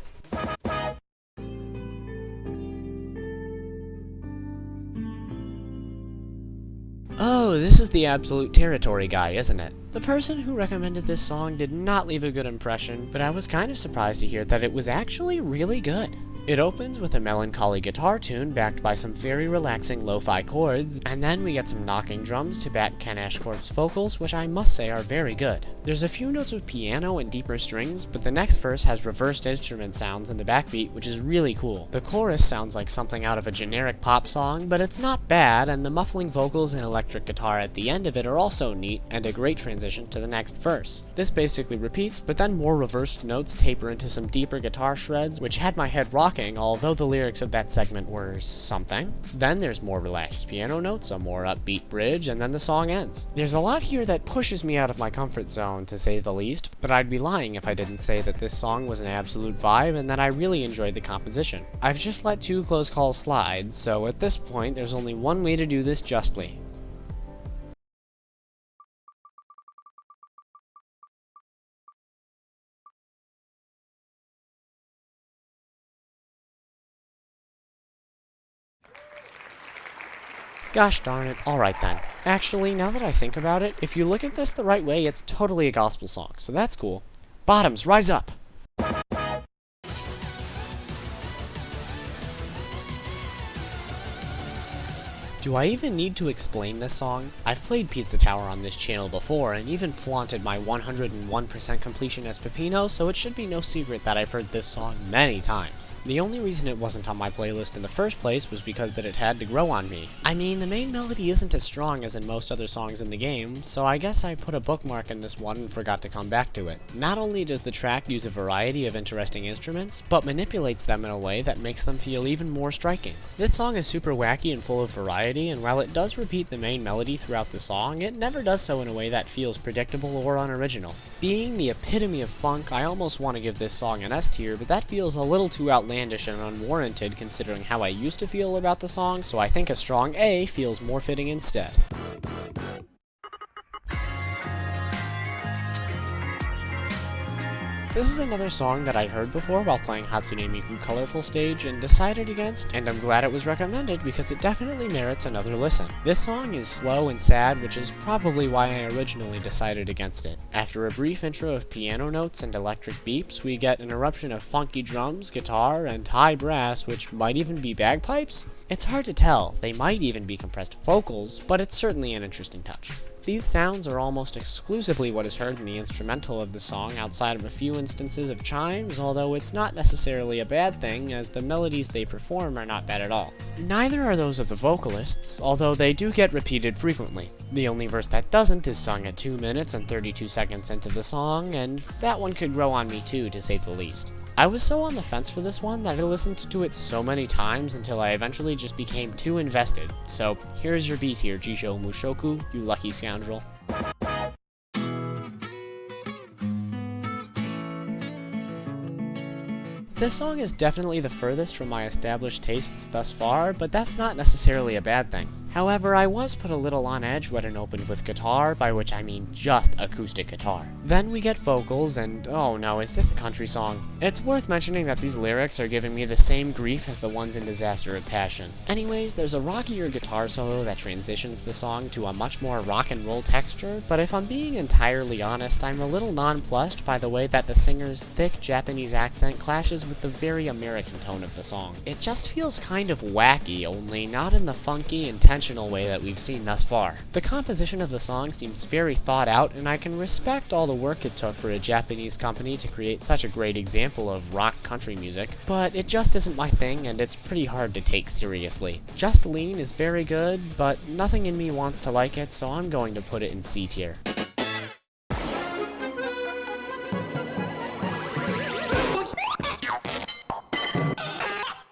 Oh, this is the absolute territory guy, isn't it? The person who recommended this song did not leave a good impression, but I was kind of surprised to hear that it was actually really good. It opens with a melancholy guitar tune backed by some very relaxing lo-fi chords, and then we get some knocking drums to back Ken Ashcorp's vocals, which I must say are very good. There's a few notes of piano and deeper strings, but the next verse has reversed instrument sounds in the backbeat, which is really cool. The chorus sounds like something out of a generic pop song, but it's not bad, and the muffling vocals and electric guitar at the end of it are also neat, and a great transition to the next verse. This basically repeats, but then more reversed notes taper into some deeper guitar shreds, which had my head rocking, although the lyrics of that segment were something. Then there's more relaxed piano notes, a more upbeat bridge, and then the song ends. There's a lot here that pushes me out of my comfort zone, to say the least, but I'd be lying if I didn't say that this song was an absolute vibe and that I really enjoyed the composition. I've just let 2 close calls slide, so at this point there's only one way to do this justly. Gosh darn it, alright then. Actually, now that I think about it, if you look at this the right way, it's totally a gospel song, so that's cool. Bottoms, rise up! Do I even need to explain this song? I've played Pizza Tower on this channel before, and even flaunted my 101% completion as Peppino, so it should be no secret that I've heard this song many times. The only reason it wasn't on my playlist in the first place was because that it had to grow on me. I mean, the main melody isn't as strong as in most other songs in the game, so I guess I put a bookmark in this one and forgot to come back to it. Not only does the track use a variety of interesting instruments, but manipulates them in a way that makes them feel even more striking. This song is super wacky and full of variety, and while it does repeat the main melody throughout the song, it never does so in a way that feels predictable or unoriginal. Being the epitome of funk, I almost want to give this song an S tier, but that feels a little too outlandish and unwarranted considering how I used to feel about the song, so I think a strong A feels more fitting instead. This is another song that I'd heard before while playing Hatsune Miku Colorful Stage and decided against, and I'm glad it was recommended because it definitely merits another listen. This song is slow and sad, which is probably why I originally decided against it. After a brief intro of piano notes and electric beeps, we get an eruption of funky drums, guitar, and high brass, which might even be bagpipes? It's hard to tell, they might even be compressed vocals, but it's certainly an interesting touch. these sounds are almost exclusively what is heard in the instrumental of the song outside of a few instances of chimes, although it's not necessarily a bad thing, as the melodies they perform are not bad at all. Neither are those of the vocalists, although they do get repeated frequently. The only verse that doesn't is sung at 2 minutes and 32 seconds into the song, and that one could grow on me too, to say the least. I was so on the fence for this one that I listened to it so many times until I eventually just became too invested. So here's your beat here, Jishou Mushoku, you lucky scoundrel. This song is definitely the furthest from my established tastes thus far, but that's not necessarily a bad thing. However, I was put a little on edge when it opened with guitar, by which I mean just acoustic guitar. Then we get vocals, and oh no, is this a country song? It's worth mentioning that these lyrics are giving me the same grief as the ones in Disaster of Passion. Anyways, there's a rockier guitar solo that transitions the song to a much more rock and roll texture, but if I'm being entirely honest, I'm a little nonplussed by the way that the singer's thick Japanese accent clashes with the very American tone of the song. It just feels kind of wacky, only not in the funky, intentional way that we've seen thus far. The composition of the song seems very thought out, and I can respect all the work it took for a Japanese company to create such a great example of rock country music, but it just isn't my thing, and it's pretty hard to take seriously. Just Lean is very good, but nothing in me wants to like it, so I'm going to put it in C tier.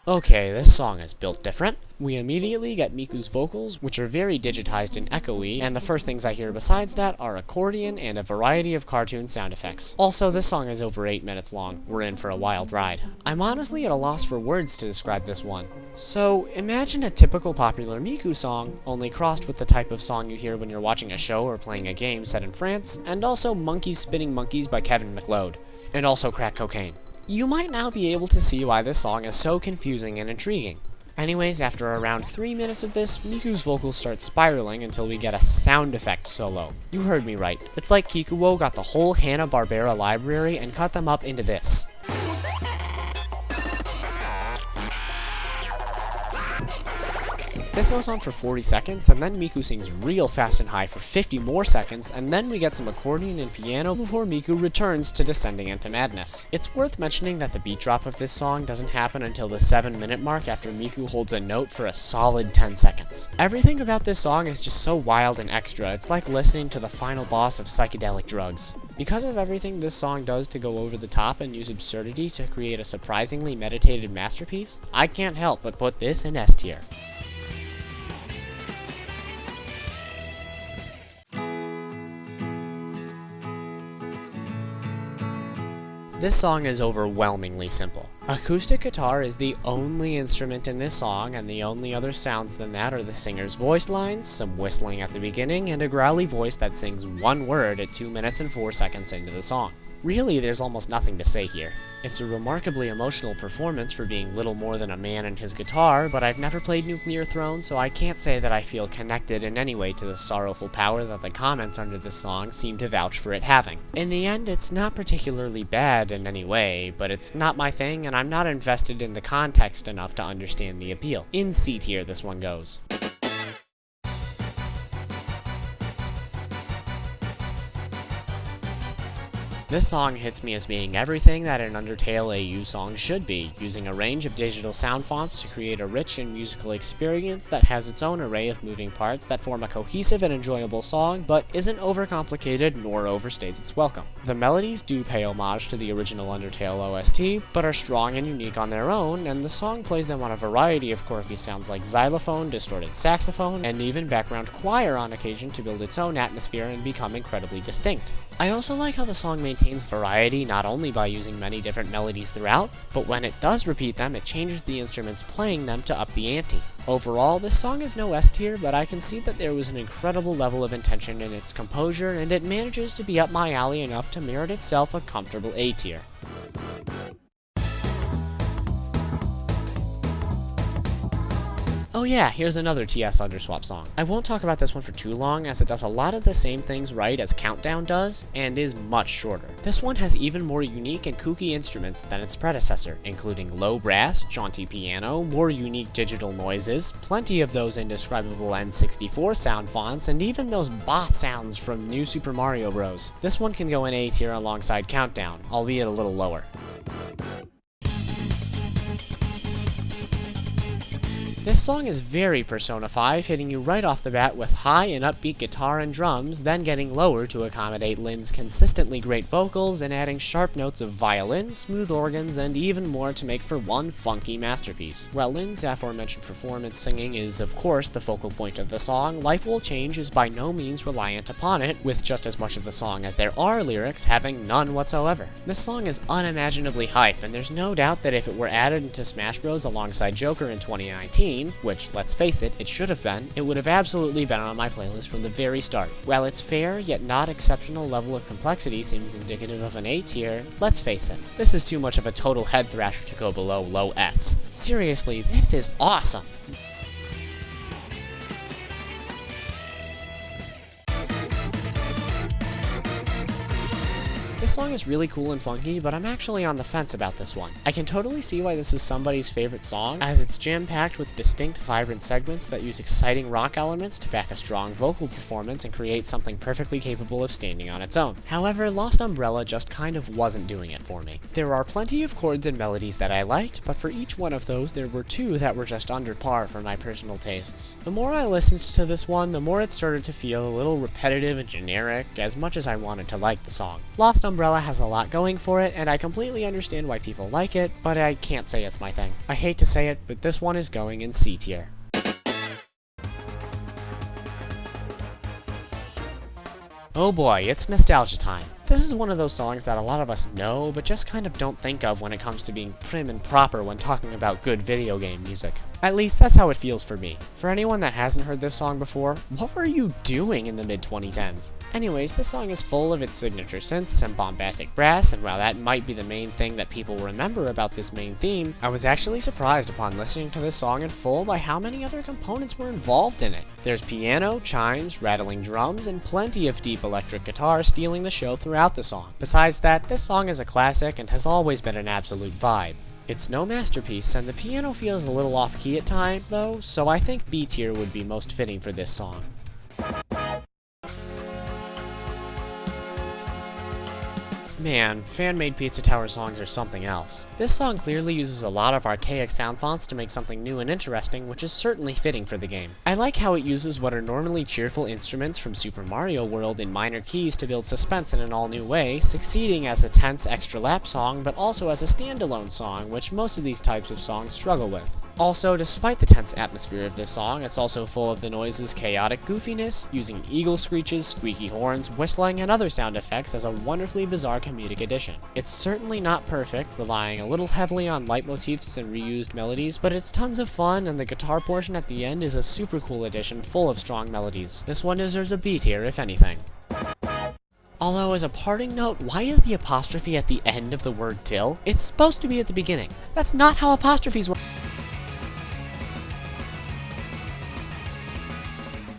Okay, this song is built different. We immediately get Miku's vocals, which are very digitized and echoey, and the first things I hear besides that are accordion and a variety of cartoon sound effects. Also, this song is over 8 minutes long. We're in for a wild ride. I'm honestly at a loss for words to describe this one. So, imagine a typical popular Miku song, only crossed with the type of song you hear when you're watching a show or playing a game set in France, and also Monkeys Spinning Monkeys by Kevin MacLeod. And also crack cocaine. You might now be able to see why this song is so confusing and intriguing. Anyways, after around 3 minutes of this, Miku's vocals start spiraling until we get a sound effect solo. You heard me right. It's like Kikuo got the whole Hanna-Barbera library and cut them up into this. This goes on for 40 seconds, and then Miku sings real fast and high for 50 more seconds, and then we get some accordion and piano before Miku returns to descending into madness. It's worth mentioning that the beat drop of this song doesn't happen until the 7-minute mark after Miku holds a note for a solid 10 seconds. Everything about this song is just so wild and extra, it's like listening to the final boss of psychedelic drugs. Because of everything this song does to go over the top and use absurdity to create a surprisingly meditated masterpiece, I can't help but put this in S tier. This song is overwhelmingly simple. Acoustic guitar is the only instrument in this song, and the only other sounds than that are the singer's voice lines, some whistling at the beginning, and a growly voice that sings one word at 2 minutes and 4 seconds into the song. Really, there's almost nothing to say here. It's a remarkably emotional performance for being little more than a man and his guitar, but I've never played Nuclear Throne, so I can't say that I feel connected in any way to the sorrowful power that the comments under this song seem to vouch for it having. In the end, it's not particularly bad in any way, but it's not my thing, and I'm not invested in the context enough to understand the appeal. In C tier, this one goes. This song hits me as being everything that an Undertale AU song should be, using a range of digital sound fonts to create a rich and musical experience that has its own array of moving parts that form a cohesive and enjoyable song, but isn't overcomplicated nor overstates its welcome. The melodies do pay homage to the original Undertale OST, but are strong and unique on their own, and the song plays them on a variety of quirky sounds like xylophone, distorted saxophone, and even background choir on occasion to build its own atmosphere and become incredibly distinct. I also like how the song maintains variety not only by using many different melodies throughout, but when it does repeat them, it changes the instruments playing them to up the ante. Overall, this song is no S tier, but I can see that there was an incredible level of intention in its composure, and it manages to be up my alley enough to merit itself a comfortable A tier. Oh yeah, here's another TS Underswap song. I won't talk about this one for too long, as it does a lot of the same things right as Countdown does, and is much shorter. This one has even more unique and kooky instruments than its predecessor, including low brass, jaunty piano, more unique digital noises, plenty of those indescribable N64 sound fonts, and even those bot sounds from New Super Mario Bros. This one can go in A tier alongside Countdown, albeit a little lower. This song is very Persona 5, hitting you right off the bat with high and upbeat guitar and drums, then getting lower to accommodate Lynn's consistently great vocals and adding sharp notes of violin, smooth organs, and even more to make for one funky masterpiece. While Lynn's aforementioned performance singing is of course the focal point of the song, Life Will Change is by no means reliant upon it, with just as much of the song as there are lyrics having none whatsoever. This song is unimaginably hype, and there's no doubt that if it were added into Smash Bros. Alongside Joker in 2019, which, let's face it, it should have been, it would have absolutely been on my playlist from the very start. While its fair, yet not exceptional level of complexity seems indicative of an A tier, let's face it, this is too much of a total head thrasher to go below low S. Seriously, this is awesome! This song is really cool and funky, but I'm actually on the fence about this one. I can totally see why this is somebody's favorite song, as it's jam-packed with distinct, vibrant segments that use exciting rock elements to back a strong vocal performance and create something perfectly capable of standing on its own. However, Lost Umbrella just kind of wasn't doing it for me. There are plenty of chords and melodies that I liked, but for each one of those, there were two that were just under par for my personal tastes. The more I listened to this one, the more it started to feel a little repetitive and generic, as much as I wanted to like the song. Lost Umbrella has a lot going for it, and I completely understand why people like it, but I can't say it's my thing. I hate to say it, but this one is going in C tier. Oh boy, it's nostalgia time. This is one of those songs that a lot of us know, but just kind of don't think of when it comes to being prim and proper when talking about good video game music. At least that's how it feels for me. For anyone that hasn't heard this song before, what were you doing in the mid-2010s? Anyways, this song is full of its signature synths and bombastic brass, and while that might be the main thing that people remember about this main theme, I was actually surprised upon listening to this song in full by how many other components were involved in it. There's piano, chimes, rattling drums, and plenty of deep electric guitar stealing the show throughout the song. Besides that, this song is a classic and has always been an absolute vibe. It's no masterpiece, and the piano feels a little off-key at times, though, so I think B tier would be most fitting for this song. Man, fan-made Pizza Tower songs are something else. This song clearly uses a lot of archaic sound fonts to make something new and interesting, which is certainly fitting for the game. I like how it uses what are normally cheerful instruments from Super Mario World in minor keys to build suspense in an all-new way, succeeding as a tense extra lap song, but also as a standalone song, which most of these types of songs struggle with. Also, despite the tense atmosphere of this song, it's also full of the noise's chaotic goofiness, using eagle screeches, squeaky horns, whistling, and other sound effects as a wonderfully bizarre comedic addition. It's certainly not perfect, relying a little heavily on leitmotifs and reused melodies, but it's tons of fun, and the guitar portion at the end is a super cool addition full of strong melodies. This one deserves a B tier, if anything. Although, as a parting note, why is the apostrophe at the end of the word till? It's supposed to be at the beginning. That's not how apostrophes work.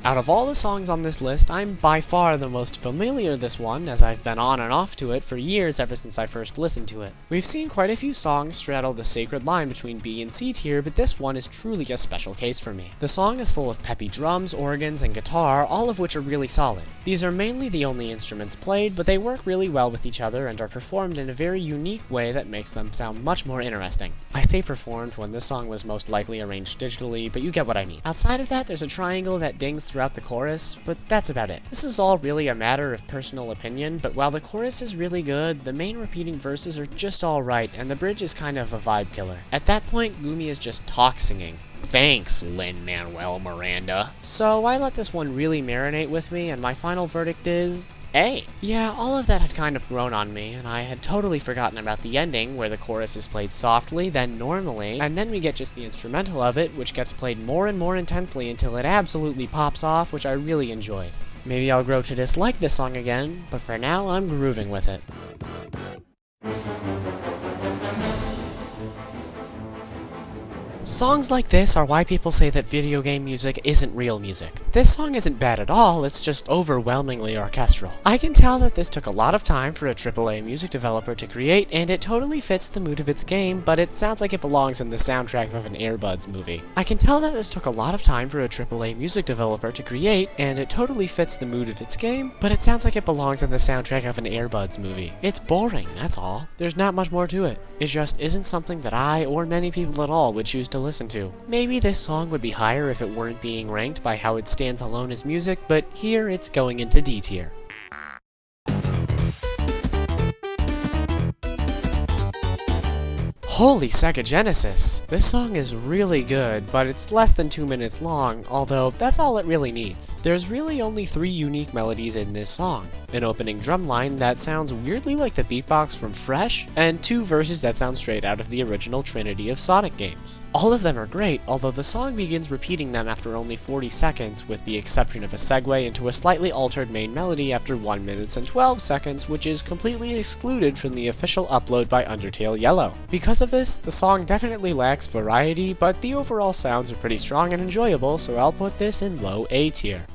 Out of all the songs on this list, I'm by far the most familiar this one, as I've been on and off to it for years ever since I first listened to it. We've seen quite a few songs straddle the sacred line between B and C tier, but this one is truly a special case for me. The song is full of peppy drums, organs, and guitar, all of which are really solid. These are mainly the only instruments played, but they work really well with each other and are performed in a very unique way that makes them sound much more interesting. I say performed when this song was most likely arranged digitally, but you get what I mean. Outside of that, there's a triangle that dings throughout the chorus, but that's about it. This is all really a matter of personal opinion, but while the chorus is really good, the main repeating verses are just alright, and the bridge is kind of a vibe killer. At that point, Gumi is just talk singing. Thanks, Lin-Manuel Miranda. So I let this one really marinate with me, and my final verdict is A. Yeah, all of that had kind of grown on me, and I had totally forgotten about the ending, where the chorus is played softly, then normally, and then we get just the instrumental of it, which gets played more and more intensely until it absolutely pops off, which I really enjoyed. Maybe I'll grow to dislike this song again, but for now, I'm grooving with it. Songs like this are why people say that video game music isn't real music. This song isn't bad at all, it's just overwhelmingly orchestral. I can tell that this took a lot of time for a AAA music developer to create, and it totally fits the mood of its game, but it sounds like it belongs in the soundtrack of an Airbuds movie. I can tell that this took a lot of time for a AAA music developer to create, and it totally fits the mood of its game, but it sounds like it belongs in the soundtrack of an Airbuds movie. It's boring, that's all. There's not much more to it. It just isn't something that I, or many people at all, would choose to listen to. Maybe this song would be higher if it weren't being ranked by how it stands alone as music, but here it's going into D tier. Holy Sega Genesis! This song is really good, but it's less than 2 minutes long, although that's all it really needs. There's really only 3 unique melodies in this song. An opening drum line that sounds weirdly like the beatbox from Fresh, and 2 verses that sound straight out of the original trinity of Sonic games. All of them are great, although the song begins repeating them after only 40 seconds, with the exception of a segue into a slightly altered main melody after 1 minute and 12 seconds, which is completely excluded from the official upload by Undertale Yellow. Because of this, the song definitely lacks variety, but the overall sounds are pretty strong and enjoyable, so I'll put this in low A tier.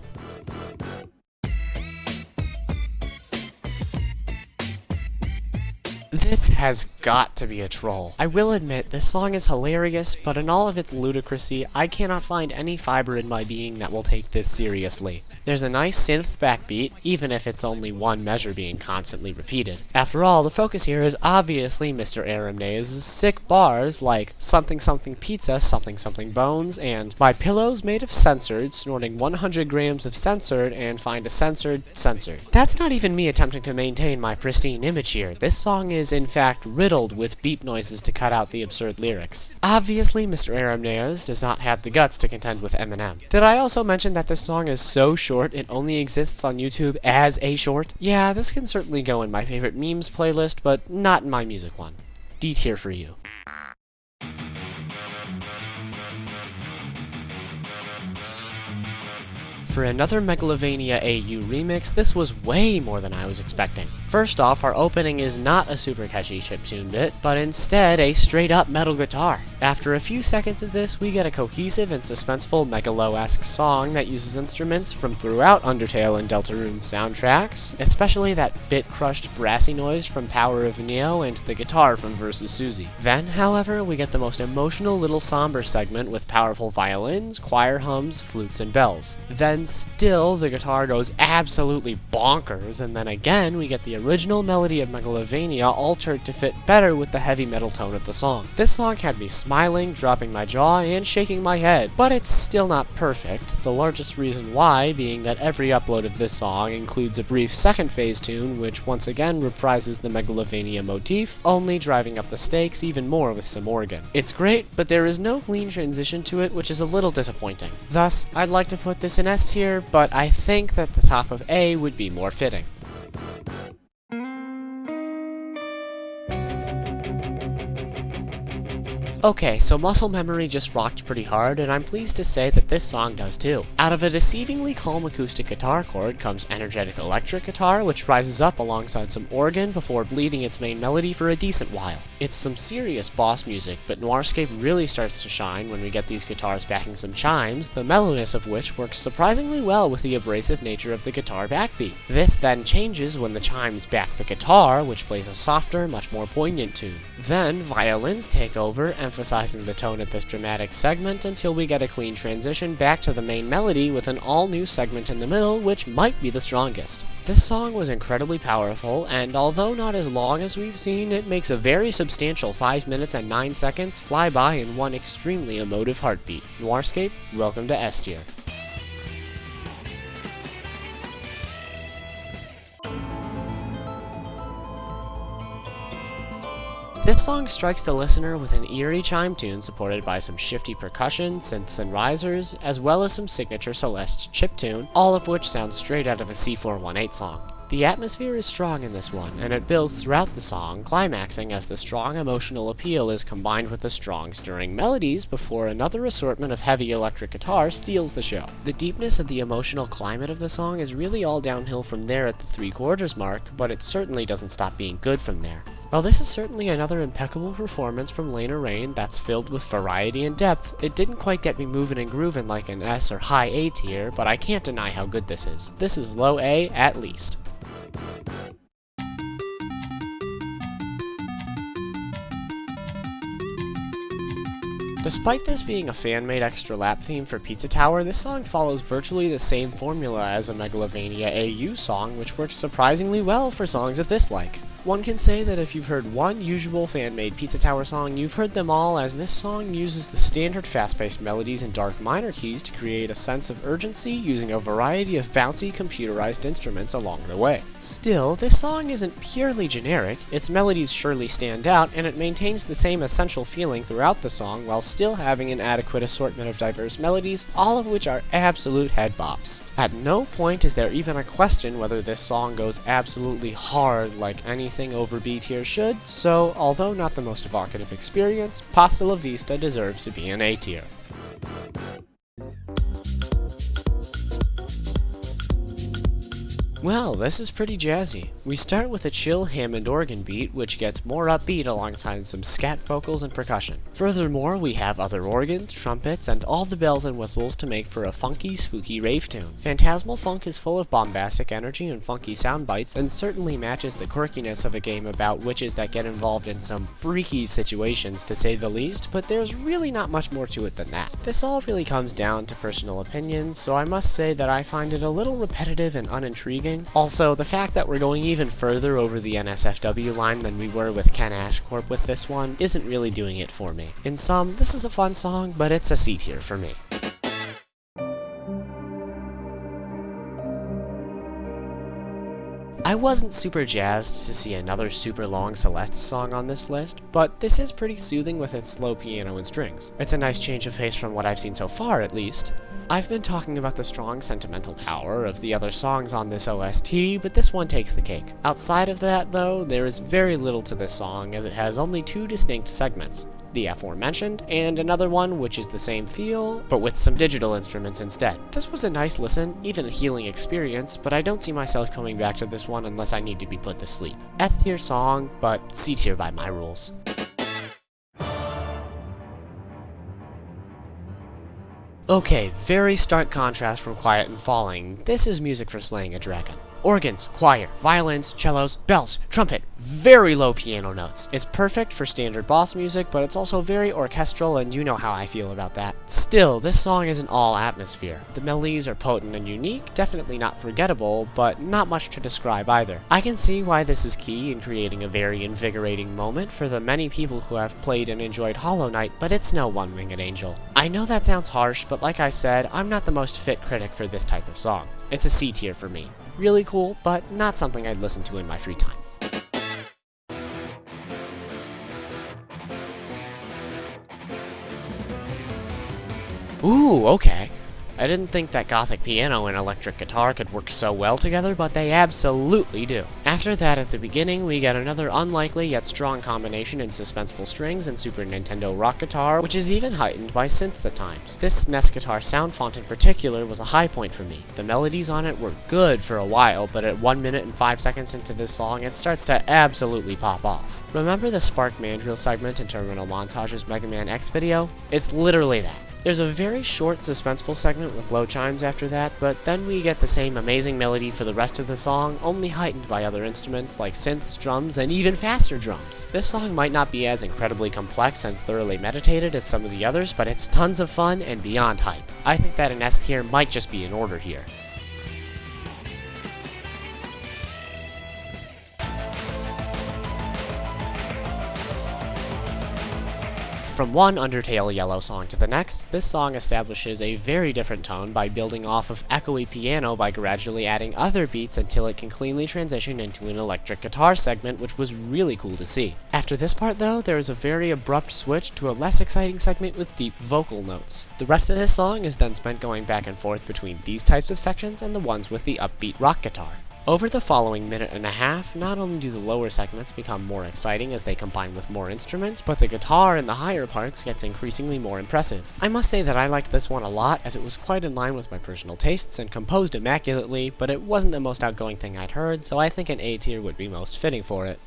This has got to be a troll. I will admit, this song is hilarious, but in all of its ludicrousy, I cannot find any fiber in my being that will take this seriously. There's a nice synth backbeat, even if it's only one measure being constantly repeated. After all, the focus here is obviously Mr. Arimnaes' sick bars like something something pizza, something something bones, and my pillow's made of censored, snorting 100 grams of censored, and find a censored. That's not even me attempting to maintain my pristine image here. This song is in fact riddled with beep noises to cut out the absurd lyrics. Obviously, Mr. Arimnaes does not have the guts to contend with Eminem. Did I also mention that this song is so short it only exists on YouTube as a short? Yeah, this can certainly go in my favorite memes playlist, but not in my music one. D tier for you. For another Megalovania AU remix, this was way more than I was expecting. First off, our opening is not a super catchy chiptune bit, but instead a straight-up metal guitar. After a few seconds of this, we get a cohesive and suspenseful Megalo-esque song that uses instruments from throughout Undertale and Deltarune's soundtracks, especially that bit-crushed brassy noise from Power of Neo and the guitar from Versus Suzy. Then, however, we get the most emotional little somber segment with powerful violins, choir hums, flutes, and bells. Then still, the guitar goes absolutely bonkers, and then again we get the original melody of Megalovania altered to fit better with the heavy metal tone of the song. This song had me smiling, dropping my jaw, and shaking my head, but it's still not perfect, the largest reason why being that every upload of this song includes a brief second phase tune which once again reprises the Megalovania motif, only driving up the stakes even more with some organ. It's great, but there is no clean transition to it, which is a little disappointing. Thus, I'd like to put this in S tier, but I think that the top of A would be more fitting. Okay, so muscle memory just rocked pretty hard, and I'm pleased to say that this song does too. Out of a deceivingly calm acoustic guitar chord comes energetic electric guitar, which rises up alongside some organ before bleeding its main melody for a decent while. It's some serious boss music, but Noirscape really starts to shine when we get these guitars backing some chimes, the mellowness of which works surprisingly well with the abrasive nature of the guitar backbeat. This then changes when the chimes back the guitar, which plays a softer, much more poignant tune. Then, violins take over, emphasizing the tone at this dramatic segment until we get a clean transition back to the main melody with an all-new segment in the middle, which might be the strongest. This song was incredibly powerful, and although not as long as we've seen, it makes a very substantial 5 minutes and 9 seconds fly by in one extremely emotive heartbeat. Noirscape, welcome to S tier. This song strikes the listener with an eerie chime tune supported by some shifty percussion, synths and risers, as well as some signature Celeste chiptune, all of which sounds straight out of a C418 song. The atmosphere is strong in this one, and it builds throughout the song, climaxing as the strong emotional appeal is combined with the strong stirring melodies before another assortment of heavy electric guitar steals the show. The deepness of the emotional climate of the song is really all downhill from there at the 3/4 mark, but it certainly doesn't stop being good from there. While this is certainly another impeccable performance from Lena Raine that's filled with variety and depth, it didn't quite get me moving and grooving like an S or high A tier, but I can't deny how good this is. This is low A at least. Despite this being a fan-made extra lap theme for Pizza Tower, this song follows virtually the same formula as a Megalovania AU song, which works surprisingly well for songs of this like. One can say that if you've heard one usual fan-made Pizza Tower song, you've heard them all, as this song uses the standard fast-paced melodies and dark minor keys to create a sense of urgency using a variety of bouncy computerized instruments along the way. Still, this song isn't purely generic, its melodies surely stand out, and it maintains the same essential feeling throughout the song while still having an adequate assortment of diverse melodies, all of which are absolute head bops. At no point is there even a question whether this song goes absolutely hard like anything over B tier should, so although not the most evocative experience, Pasta La Vista deserves to be an A tier. Well, this is pretty jazzy. We start with a chill Hammond organ beat, which gets more upbeat alongside some scat vocals and percussion. Furthermore, we have other organs, trumpets, and all the bells and whistles to make for a funky, spooky rave tune. Phantasmal Phunk is full of bombastic energy and funky sound bites, and certainly matches the quirkiness of a game about witches that get involved in some freaky situations, to say the least, but there's really not much more to it than that. This all really comes down to personal opinions, so I must say that I find it a little repetitive and unintriguing. Also, the fact that we're going even further over the NSFW line than we were with Ken Ashcorp with this one isn't really doing it for me. In sum, this is a fun song, but it's a C tier for me. I wasn't super jazzed to see another super long Celeste song on this list, but this is pretty soothing with its slow piano and strings. It's a nice change of pace from what I've seen so far, at least. I've been talking about the strong sentimental power of the other songs on this OST, but this one takes the cake. Outside of that, though, there is very little to this song, as it has only two distinct segments. The aforementioned, and another one which is the same feel, but with some digital instruments instead. This was a nice listen, even a healing experience, but I don't see myself coming back to this one unless I need to be put to sleep. S tier song, but C tier by my rules. Okay, very stark contrast from Quiet and Falling. This is music for slaying a dragon. Organs, choir, violins, cellos, bells, trumpet, very low piano notes. It's perfect for standard boss music, but it's also very orchestral, and you know how I feel about that. Still, this song isn't all atmosphere. The melodies are potent and unique, definitely not forgettable, but not much to describe either. I can see why this is key in creating a very invigorating moment for the many people who have played and enjoyed Hollow Knight, but it's no One-Winged Angel. I know that sounds harsh, but like I said, I'm not the most fit critic for this type of song. It's a C tier for me. Really cool, but not something I'd listen to in my free time. Ooh, okay. I didn't think that gothic piano and electric guitar could work so well together, but they absolutely do. After that, at the beginning, we get another unlikely yet strong combination in suspenseful strings and Super Nintendo rock guitar, which is even heightened by synths at times. This SNES guitar sound font in particular was a high point for me. The melodies on it were good for a while, but at 1 minute and 5 seconds into this song, it starts to absolutely pop off. Remember the Spark Mandrill segment in Terminal Montage's Mega Man X video? It's literally that. There's a very short, suspenseful segment with low chimes after that, but then we get the same amazing melody for the rest of the song, only heightened by other instruments like synths, drums, and even faster drums. This song might not be as incredibly complex and thoroughly meditated as some of the others, but it's tons of fun and beyond hype. I think that an S tier might just be in order here. From one Undertale Yellow song to the next, this song establishes a very different tone by building off of echoey piano by gradually adding other beats until it can cleanly transition into an electric guitar segment, which was really cool to see. After this part though, there is a very abrupt switch to a less exciting segment with deep vocal notes. The rest of this song is then spent going back and forth between these types of sections and the ones with the upbeat rock guitar. Over the following minute and a half, not only do the lower segments become more exciting as they combine with more instruments, but the guitar in the higher parts gets increasingly more impressive. I must say that I liked this one a lot, as it was quite in line with my personal tastes and composed immaculately, but it wasn't the most outgoing thing I'd heard, so I think an A tier would be most fitting for it.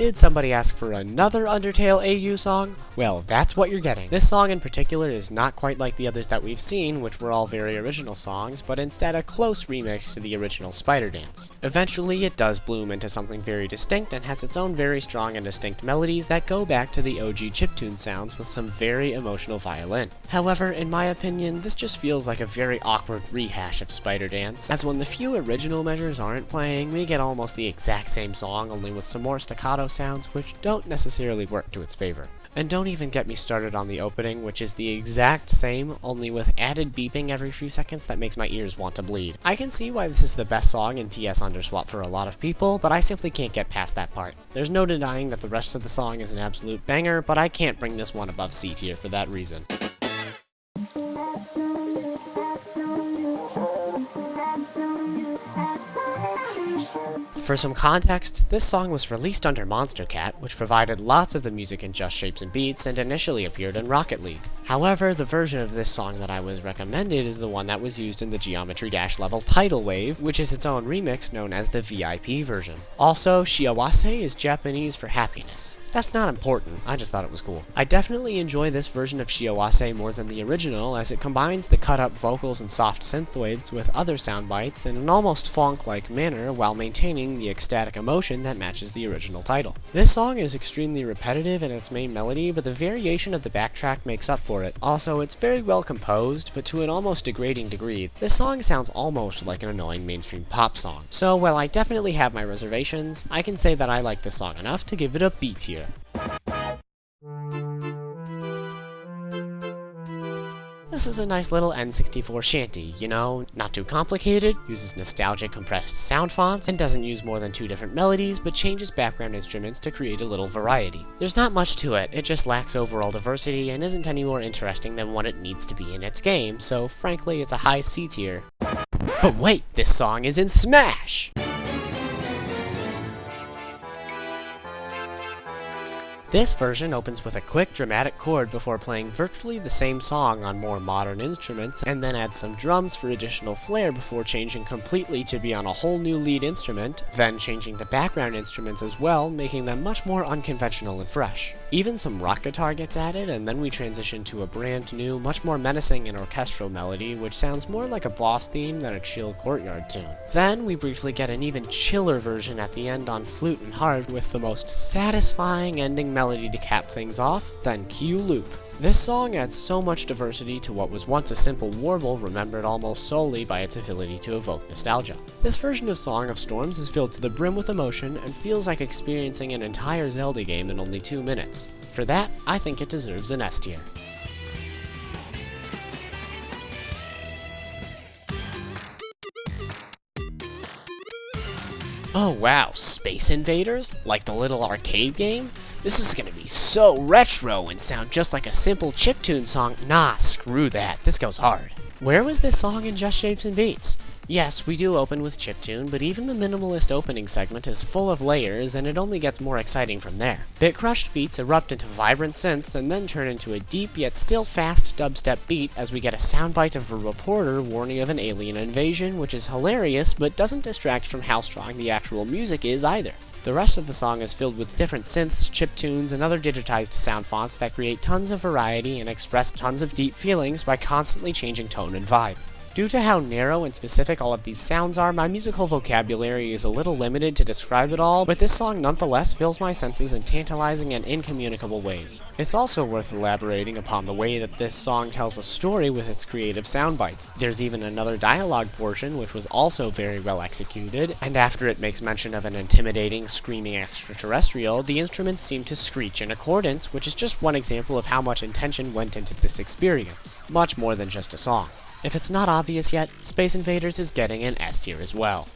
Did somebody ask for another Undertale AU song? Well, that's what you're getting. This song in particular is not quite like the others that we've seen, which were all very original songs, but instead a close remix to the original Spider Dance. Eventually, it does bloom into something very distinct and has its own very strong and distinct melodies that go back to the OG chiptune sounds with some very emotional violin. However, in my opinion, this just feels like a very awkward rehash of Spider Dance, as when the few original measures aren't playing, we get almost the exact same song, only with some more staccato sounds, which don't necessarily work to its favor. And don't even get me started on the opening, which is the exact same, only with added beeping every few seconds that makes my ears want to bleed. I can see why this is the best song in TS Underswap for a lot of people, but I simply can't get past that part. There's no denying that the rest of the song is an absolute banger, but I can't bring this one above C tier for that reason. For some context, this song was released under Monster Cat, which provided lots of the music in Just Shapes and Beats and initially appeared in Rocket League. However, the version of this song that I was recommended is the one that was used in the Geometry Dash level Tidal Wave, which is its own remix known as the VIP version. Also, Shiawase is Japanese for happiness. That's not important, I just thought it was cool. I definitely enjoy this version of Shiawase more than the original, as it combines the cut-up vocals and soft synthwaves with other sound bites in an almost funk-like manner while maintaining the ecstatic emotion that matches the original title. This song is extremely repetitive in its main melody, but the variation of the backtrack makes up for it. Also, it's very well composed, but to an almost degrading degree. This song sounds almost like an annoying mainstream pop song. So while I definitely have my reservations, I can say that I like this song enough to give it a B tier. This is a nice little N64 shanty, you know, not too complicated, uses nostalgic compressed sound fonts, and doesn't use more than 2 different melodies, but changes background instruments to create a little variety. There's not much to it, it just lacks overall diversity and isn't any more interesting than what it needs to be in its game, so frankly it's a high C tier. But wait, this song is in Smash! This version opens with a quick, dramatic chord before playing virtually the same song on more modern instruments, and then adds some drums for additional flair before changing completely to be on a whole new lead instrument, then changing the background instruments as well, making them much more unconventional and fresh. Even some rock guitar gets added, and then we transition to a brand new, much more menacing and orchestral melody, which sounds more like a boss theme than a chill courtyard tune. Then we briefly get an even chiller version at the end on flute and harp with the most satisfying ending melody to cap things off, then cue loop. This song adds so much diversity to what was once a simple warble remembered almost solely by its ability to evoke nostalgia. This version of Song of Storms is filled to the brim with emotion and feels like experiencing an entire Zelda game in only 2 minutes. For that, I think it deserves an S tier. Oh wow, Space Invaders? Like the little arcade game? This is gonna be so retro and sound just like a simple chiptune song. Nah, screw that. This goes hard. Where was this song in Just Shapes and Beats? Yes, we do open with chiptune, but even the minimalist opening segment is full of layers, and it only gets more exciting from there. Bit-crushed beats erupt into vibrant synths, and then turn into a deep yet still fast dubstep beat as we get a soundbite of a reporter warning of an alien invasion, which is hilarious, but doesn't distract from how strong the actual music is either. The rest of the song is filled with different synths, chiptunes, and other digitized sound fonts that create tons of variety and express tons of deep feelings by constantly changing tone and vibe. Due to how narrow and specific all of these sounds are, my musical vocabulary is a little limited to describe it all, but this song nonetheless fills my senses in tantalizing and incommunicable ways. It's also worth elaborating upon the way that this song tells a story with its creative sound bites. There's even another dialogue portion which was also very well executed, and after it makes mention of an intimidating, screaming extraterrestrial, the instruments seem to screech in accordance, which is just one example of how much intention went into this experience. Much more than just a song. If it's not obvious yet, Space Invaders is getting an S tier as well.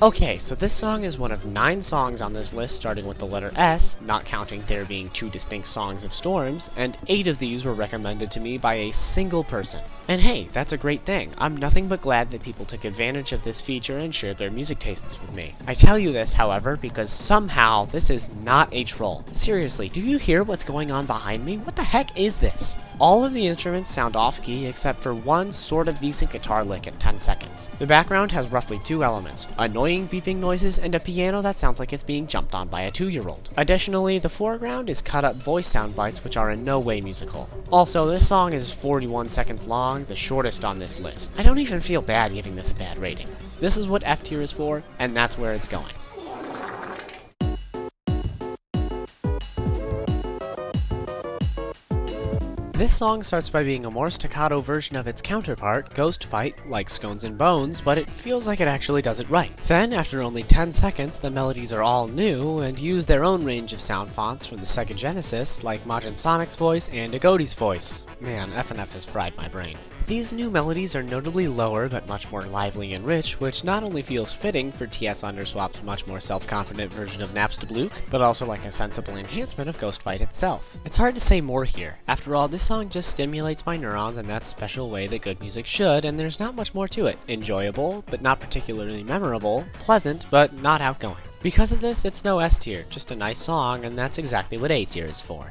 Okay, so this song is one of 9 songs on this list starting with the letter S, not counting there being 2 distinct songs of Storms, and 8 of these were recommended to me by a single person. And hey, that's a great thing. I'm nothing but glad that people took advantage of this feature and shared their music tastes with me. I tell you this, however, because somehow this is not a troll. Seriously, do you hear what's going on behind me? What the heck is this? All of the instruments sound off-key except for one sort of decent guitar lick at 10 seconds. The background has roughly two elements, annoying beeping noises and a piano that sounds like it's being jumped on by a 2-year-old. Additionally, the foreground is cut up voice sound bites which are in no way musical. Also, this song is 41 seconds long, the shortest on this list. I don't even feel bad giving this a bad rating. This is what F tier is for, and that's where it's going. This song starts by being a more staccato version of its counterpart, Ghost Fight, like Scones and Bones, but it feels like it actually does it right. Then, after only 10 seconds, the melodies are all new, and use their own range of sound fonts from the Sega Genesis, like Majin Sonic's voice and Agoti's voice. Man, FNF has fried my brain. These new melodies are notably lower but much more lively and rich, which not only feels fitting for TS Underswap's much more self-confident version of Napstablook, but also like a sensible enhancement of Ghost Fight itself. It's hard to say more here. After all, this song just stimulates my neurons in that special way that good music should, and there's not much more to it. Enjoyable, but not particularly memorable, pleasant, but not outgoing. Because of this, it's no S tier, just a nice song, and that's exactly what A tier is for.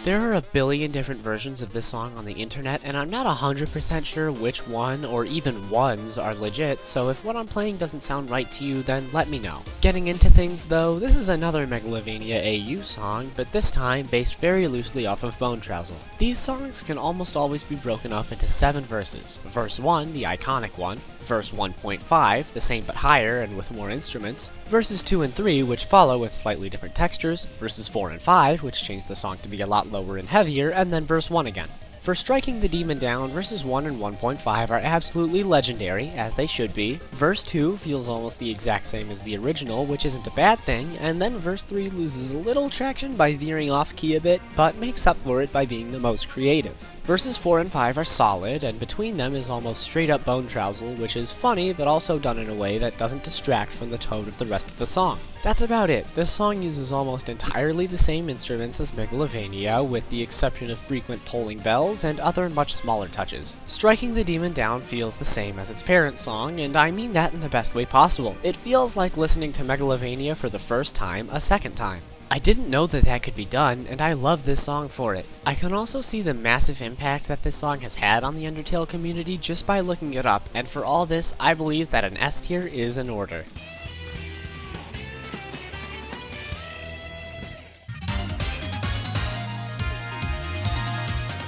There are a billion different versions of this song on the internet, and I'm not 100% sure which one, or even ones, are legit, so if what I'm playing doesn't sound right to you, then let me know. Getting into things though, this is another Megalovania AU song, but this time based very loosely off of Bonetrousle. These songs can almost always be broken up into 7 verses. Verse 1, the iconic one, verse 1.5, the same but higher and with more instruments, verses 2 and 3, which follow with slightly different textures, verses 4 and 5, which change the song to be a lot lower and heavier, and then verse 1 again. For striking the demon down, verses 1 and 1.5 are absolutely legendary, as they should be. Verse 2 feels almost the exact same as the original, which isn't a bad thing, and then verse 3 loses a little traction by veering off key a bit, but makes up for it by being the most creative. Verses 4 and 5 are solid, and between them is almost straight up Bonetrousle, which is funny, but also done in a way that doesn't distract from the tone of the rest of the song. That's about it. This song uses almost entirely the same instruments as Megalovania, with the exception of frequent tolling bells and other much smaller touches. Striking the Demon Down feels the same as its parent song, and I mean that in the best way possible. It feels like listening to Megalovania for the first time, a second time. I didn't know that that could be done, and I love this song for it. I can also see the massive impact that this song has had on the Undertale community just by looking it up, and for all this, I believe that an S tier is in order.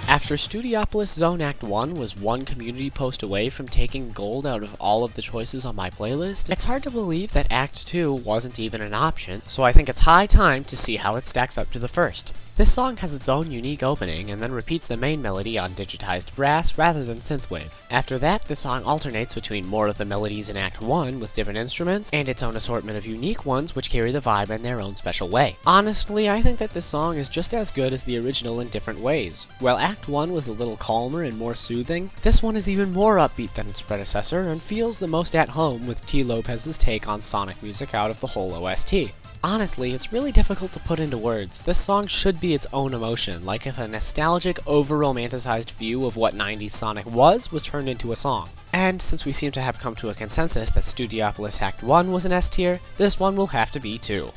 After Studiopolis Zone Act 1 was one community post away from taking gold out of all of the choices on my playlist, it's hard to believe that Act 2 wasn't even an option, so I think it's high time to see how it stacks up to the first. This song has its own unique opening, and then repeats the main melody on digitized brass rather than synthwave. After that, the song alternates between more of the melodies in Act 1 with different instruments, and its own assortment of unique ones which carry the vibe in their own special way. Honestly, I think that this song is just as good as the original in different ways. While Act 1 was a little calmer and more soothing, this one is even more upbeat than its predecessor, and feels the most at home with T. Lopez's take on Sonic music out of the whole OST. Honestly, it's really difficult to put into words. This song should be its own emotion, like if a nostalgic, over-romanticized view of what 90s Sonic was turned into a song. And since we seem to have come to a consensus that Studiopolis Act 1 was an S tier, this one will have to be too.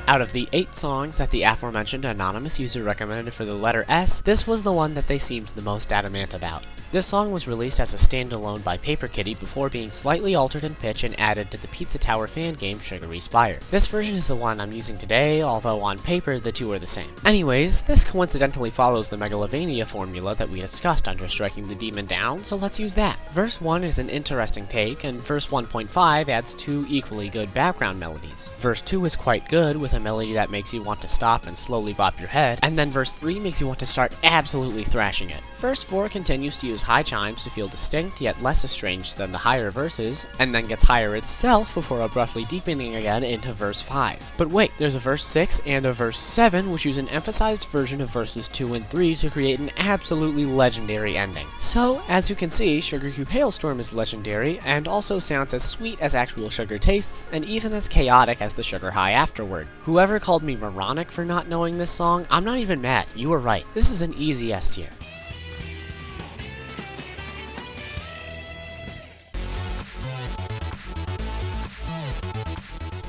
Out of the 8 songs that the aforementioned anonymous user recommended for the letter S, this was the one that they seemed the most adamant about. This song was released as a standalone by Paper Kitty before being slightly altered in pitch and added to the Pizza Tower fan game Sugary Spire. This version is the one I'm using today, although on paper the two are the same. Anyways, this coincidentally follows the Megalovania formula that we discussed under Striking the Demon Down, so let's use that. Verse 1 is an interesting take, and verse 1.5 adds 2 equally good background melodies. Verse 2 is quite good, with a melody that makes you want to stop and slowly bop your head, and then verse 3 makes you want to start absolutely thrashing it. Verse 4 continues to use high chimes to feel distinct yet less estranged than the higher verses, and then gets higher itself before abruptly deepening again into verse 5. But wait, there's a verse 6 and a verse 7 which use an emphasized version of verses 2 and 3 to create an absolutely legendary ending. So, as you can see, Sugarcube Hailstorm is legendary, and also sounds as sweet as actual sugar tastes, and even as chaotic as the sugar high afterward. Whoever called me moronic for not knowing this song, I'm not even mad, you were right. This is an easy S tier.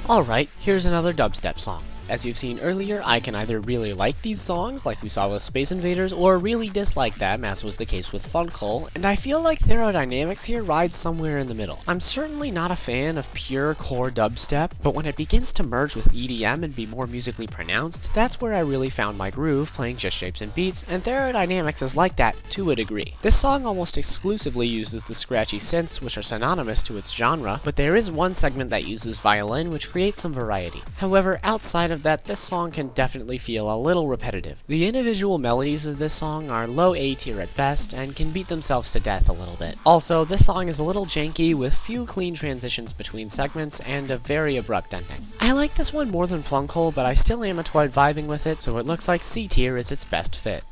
Alright, here's another dubstep song. As you've seen earlier, I can either really like these songs, like we saw with Space Invaders, or really dislike them, as was the case with Funkhole, and I feel like Therodynamics here rides somewhere in the middle. I'm certainly not a fan of pure core dubstep, but when it begins to merge with EDM and be more musically pronounced, that's where I really found my groove playing just shapes and beats, and Therodynamics is like that to a degree. This song almost exclusively uses the scratchy synths, which are synonymous to its genre, but there is one segment that uses violin, which creates some variety. However, outside of that, this song can definitely feel a little repetitive. The individual melodies of this song are low A tier at best, and can beat themselves to death a little bit. Also, this song is a little janky, with few clean transitions between segments, and a very abrupt ending. I like this one more than Funkhole, but I still am quite vibing with it, so it looks like C tier is its best fit.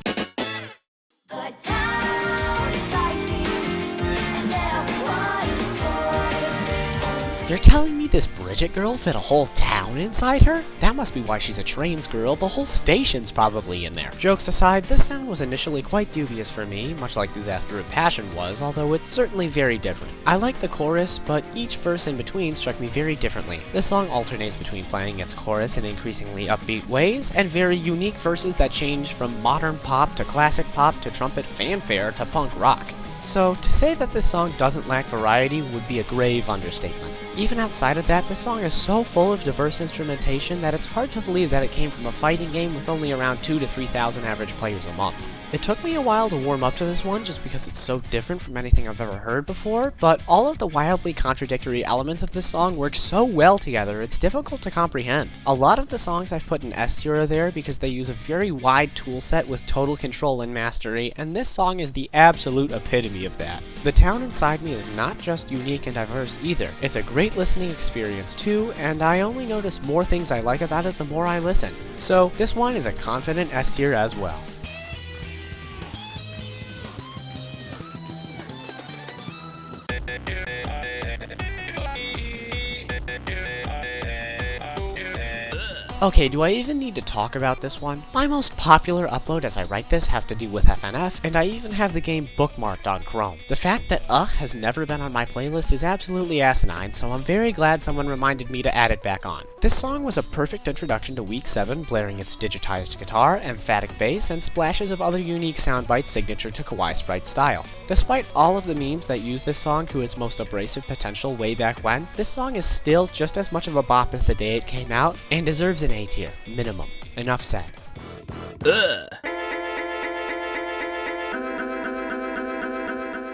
You're telling me this Bridget girl fit a whole town inside her? That must be why she's a trains girl, the whole station's probably in there. Jokes aside, this sound was initially quite dubious for me, much like Disaster of Passion was, although it's certainly very different. I like the chorus, but each verse in between struck me very differently. This song alternates between playing its chorus in increasingly upbeat ways, and very unique verses that change from modern pop to classic pop to trumpet fanfare to punk rock. So, to say that this song doesn't lack variety would be a grave understatement. Even outside of that, this song is so full of diverse instrumentation that it's hard to believe that it came from a fighting game with only around 2,000 to 3,000 average players a month. It took me a while to warm up to this one just because it's so different from anything I've ever heard before, but all of the wildly contradictory elements of this song work so well together it's difficult to comprehend. A lot of the songs I've put in S tier are there because they use a very wide toolset with total control and mastery, and this song is the absolute epitome of that. The town inside me is not just unique and diverse either. It's a great listening experience too, and I only notice more things I like about it the more I listen. So this one is a confident S tier as well. Okay, do I even need to talk about this one? My most popular upload as I write this has to do with FNF, and I even have the game bookmarked on Chrome. The fact that has never been on my playlist is absolutely asinine, so I'm very glad someone reminded me to add it back on. This song was a perfect introduction to Week 7, blaring its digitized guitar, emphatic bass, and splashes of other unique soundbites signature to Kawaii Sprite style. Despite all of the memes that use this song to its most abrasive potential way back when, this song is still just as much of a bop as the day it came out, and deserves an A tier, minimum. Enough said.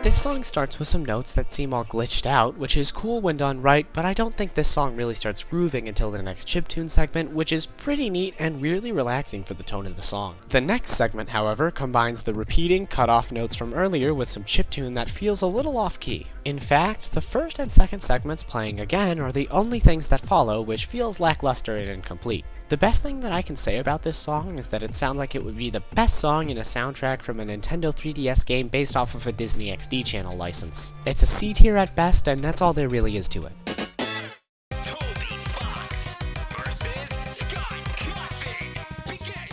This song starts with some notes that seem all glitched out, which is cool when done right, but I don't think this song really starts grooving until the next chiptune segment, which is pretty neat and weirdly relaxing for the tone of the song. The next segment, however, combines the repeating, cut-off notes from earlier with some chiptune that feels a little off-key. In fact, the first and second segments playing again are the only things that follow, which feels lackluster and incomplete. The best thing that I can say about this song is that it sounds like it would be the best song in a soundtrack from a Nintendo 3DS game based off of a Disney XD channel license. It's a C tier at best, and that's all there really is to it.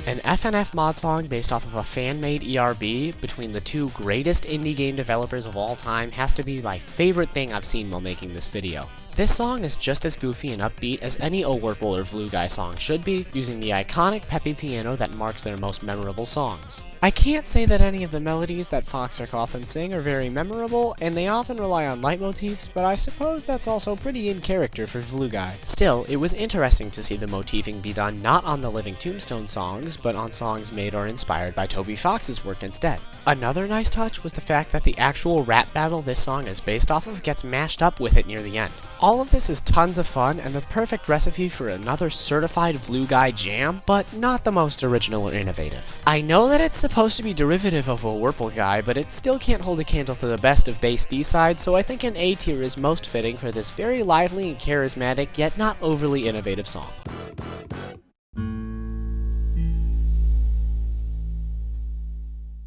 An FNF mod song based off of a fan-made ERB between the two greatest indie game developers of all time has to be my favorite thing I've seen while making this video. This song is just as goofy and upbeat as any O'Wurple or Vluguy song should be, using the iconic peppy piano that marks their most memorable songs. I can't say that any of the melodies that Fox or Cawthon sing are very memorable, and they often rely on leitmotifs, but I suppose that's also pretty in character for Vluguy. Still, it was interesting to see the motifing be done not on the Living Tombstone songs, but on songs made or inspired by Toby Fox's work instead. Another nice touch was the fact that the actual rap battle this song is based off of gets mashed up with it near the end. All of this is tons of fun and the perfect recipe for another certified Vluguy jam, but not the most original or innovative. I know that it's supposed to be derivative of a Wurple guy, but it still can't hold a candle to the best of bass D-sides, so I think an A tier is most fitting for this very lively and charismatic, yet not overly innovative song.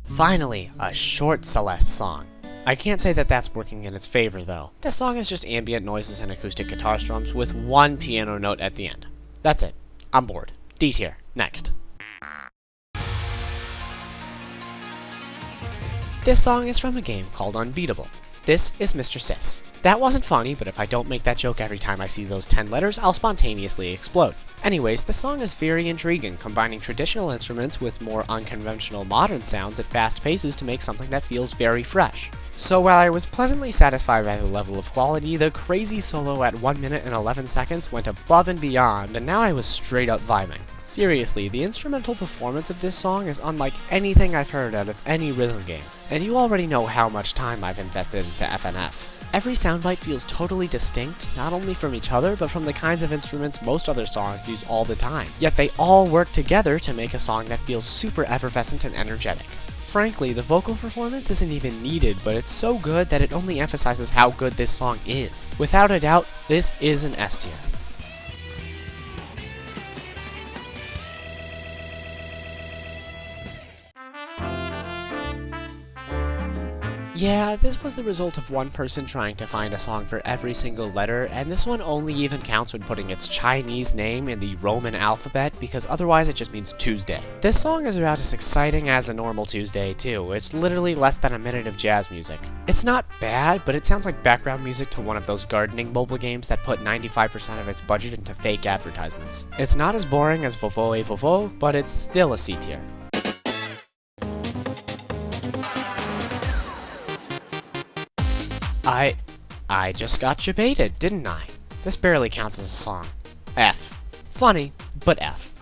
Finally, a short Celeste song. I can't say that that's working in its favor though. This song is just ambient noises and acoustic guitar strums with one piano note at the end. That's it. I'm bored. D tier. Next. This song is from a game called Unbeatable. This is Mr. Sis. That wasn't funny, but if I don't make that joke every time I see those 10 letters, I'll spontaneously explode. Anyways, the song is very intriguing, combining traditional instruments with more unconventional modern sounds at fast paces to make something that feels very fresh. So while I was pleasantly satisfied by the level of quality, the crazy solo at 1 minute and 11 seconds went above and beyond, and now I was straight up vibing. Seriously, the instrumental performance of this song is unlike anything I've heard out of any rhythm game, and you already know how much time I've invested into FNF. Every soundbite feels totally distinct, not only from each other, but from the kinds of instruments most other songs use all the time. Yet they all work together to make a song that feels super effervescent and energetic. Frankly, the vocal performance isn't even needed, but it's so good that it only emphasizes how good this song is. Without a doubt, this is an S tier. Yeah, this was the result of one person trying to find a song for every single letter, and this one only even counts when putting its Chinese name in the Roman alphabet, because otherwise it just means Tuesday. This song is about as exciting as a normal Tuesday, too. It's literally less than a minute of jazz music. It's not bad, but it sounds like background music to one of those gardening mobile games that put 95% of its budget into fake advertisements. It's not as boring as Vovo et Vovo, but it's still a C tier. I just got Jebaited, didn't I? This barely counts as a song. F. Funny, but F.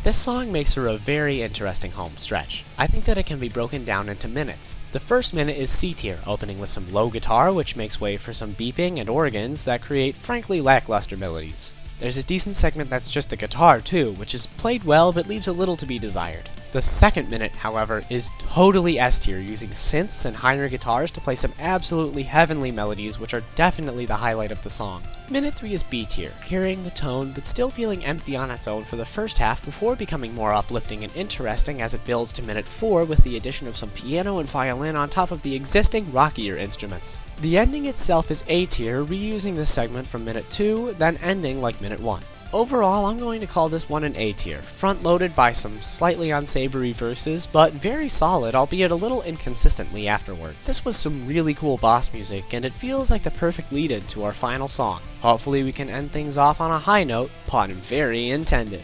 This song makes for a very interesting home stretch. I think that it can be broken down into minutes. The first minute is C tier, opening with some low guitar, which makes way for some beeping and organs that create frankly lackluster melodies. There's a decent segment that's just the guitar too, which is played well but leaves a little to be desired. The second minute, however, is totally S tier, using synths and higher guitars to play some absolutely heavenly melodies, which are definitely the highlight of the song. Minute 3 is B tier, carrying the tone but still feeling empty on its own for the first half before becoming more uplifting and interesting as it builds to minute 4 with the addition of some piano and violin on top of the existing rockier instruments. The ending itself is A tier, reusing this segment from minute 2, then ending like minute 1. Overall, I'm going to call this one an A tier, front-loaded by some slightly unsavory verses, but very solid, albeit a little inconsistently afterward. This was some really cool boss music, and it feels like the perfect lead-in to our final song. Hopefully we can end things off on a high note, pun very intended.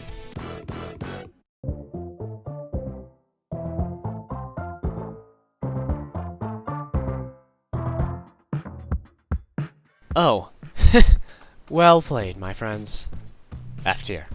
Oh. Well played, my friends. F tier.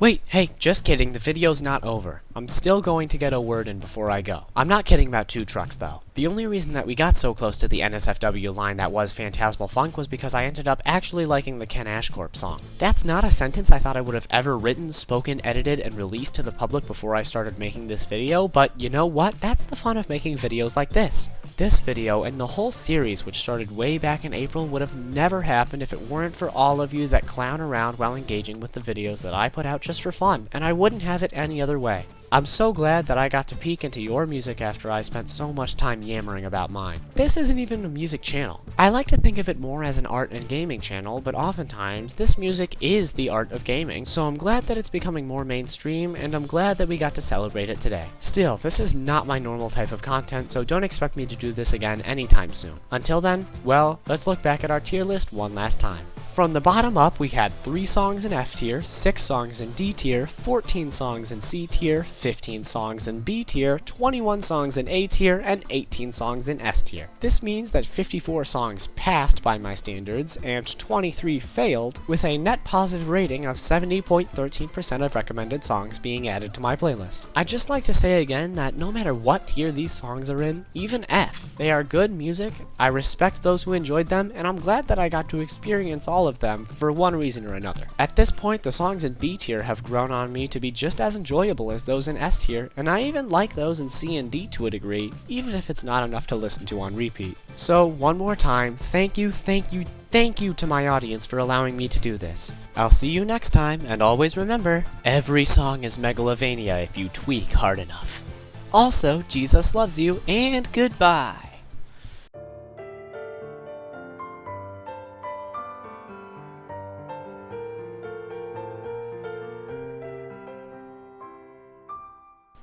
Wait, hey, just kidding, the video's not over. I'm still going to get a word in before I go. I'm not kidding about 2 trucks, though. The only reason that we got so close to the NSFW line that was Phantasmal Phunk was because I ended up actually liking the Ken Ashcorp song. That's not a sentence I thought I would have ever written, spoken, edited, and released to the public before I started making this video, but you know what? That's the fun of making videos like this. This video and the whole series, which started way back in April, would have never happened if it weren't for all of you that clown around while engaging with the videos that I put out just for fun, and I wouldn't have it any other way. I'm so glad that I got to peek into your music after I spent so much time yammering about mine. This isn't even a music channel. I like to think of it more as an art and gaming channel, but oftentimes this music is the art of gaming, so I'm glad that it's becoming more mainstream, and I'm glad that we got to celebrate it today. Still, this is not my normal type of content, so don't expect me to do this again anytime soon. Until then, well, let's look back at our tier list one last time. From the bottom up, we had 3 songs in F tier, 6 songs in D tier, 14 songs in C tier, 15 songs in B tier, 21 songs in A tier, and 18 songs in S tier. This means that 54 songs passed by my standards, and 23 failed, with a net positive rating of 70.13% of recommended songs being added to my playlist. I'd just like to say again that no matter what tier these songs are in, even F, they are good music, I respect those who enjoyed them, and I'm glad that I got to experience all of them for one reason or another. At this point, the songs in B tier have grown on me to be just as enjoyable as those in S tier, and I even like those in C and D to a degree, even if it's not enough to listen to on repeat. So, one more time, thank you to my audience for allowing me to do this. I'll see you next time, and always remember, every song is Megalovania if you tweak hard enough. Also, Jesus loves you, and goodbye!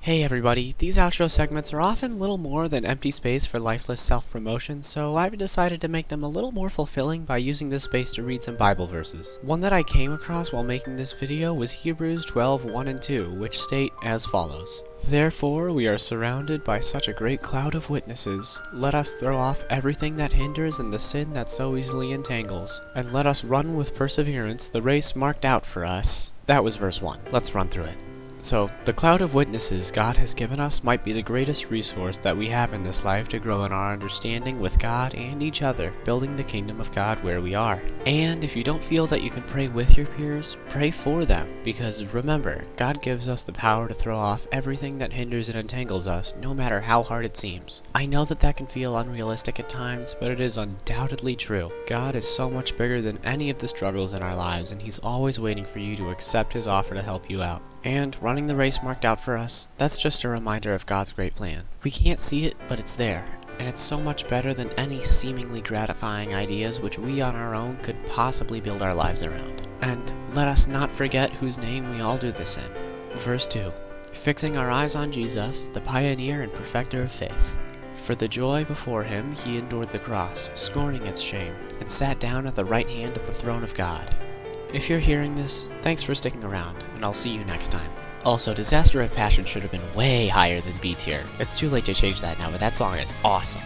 Hey everybody, these outro segments are often little more than empty space for lifeless self-promotion, so I've decided to make them a little more fulfilling by using this space to read some Bible verses. One that I came across while making this video was Hebrews 12:1 and 2, which state as follows. Therefore we are surrounded by such a great cloud of witnesses. Let us throw off everything that hinders and the sin that so easily entangles, and let us run with perseverance the race marked out for us. That was verse 1. Let's run through it. So, the cloud of witnesses God has given us might be the greatest resource that we have in this life to grow in our understanding with God and each other, building the kingdom of God where we are. And if you don't feel that you can pray with your peers, pray for them, because remember, God gives us the power to throw off everything that hinders and entangles us, no matter how hard it seems. I know that can feel unrealistic at times, but it is undoubtedly true. God is so much bigger than any of the struggles in our lives, and He's always waiting for you to accept His offer to help you out. And running the race marked out for us, that's just a reminder of God's great plan. We can't see it, but it's there, and it's so much better than any seemingly gratifying ideas which we on our own could possibly build our lives around. And let us not forget whose name we all do this in. Verse 2. Fixing our eyes on Jesus, the pioneer and perfecter of faith. For the joy before Him he endured the cross, scorning its shame, and sat down at the right hand of the throne of God. If you're hearing this, thanks for sticking around, and I'll see you next time. Also, Disaster of Passion should have been way higher than B tier. It's too late to change that now, but that song is awesome.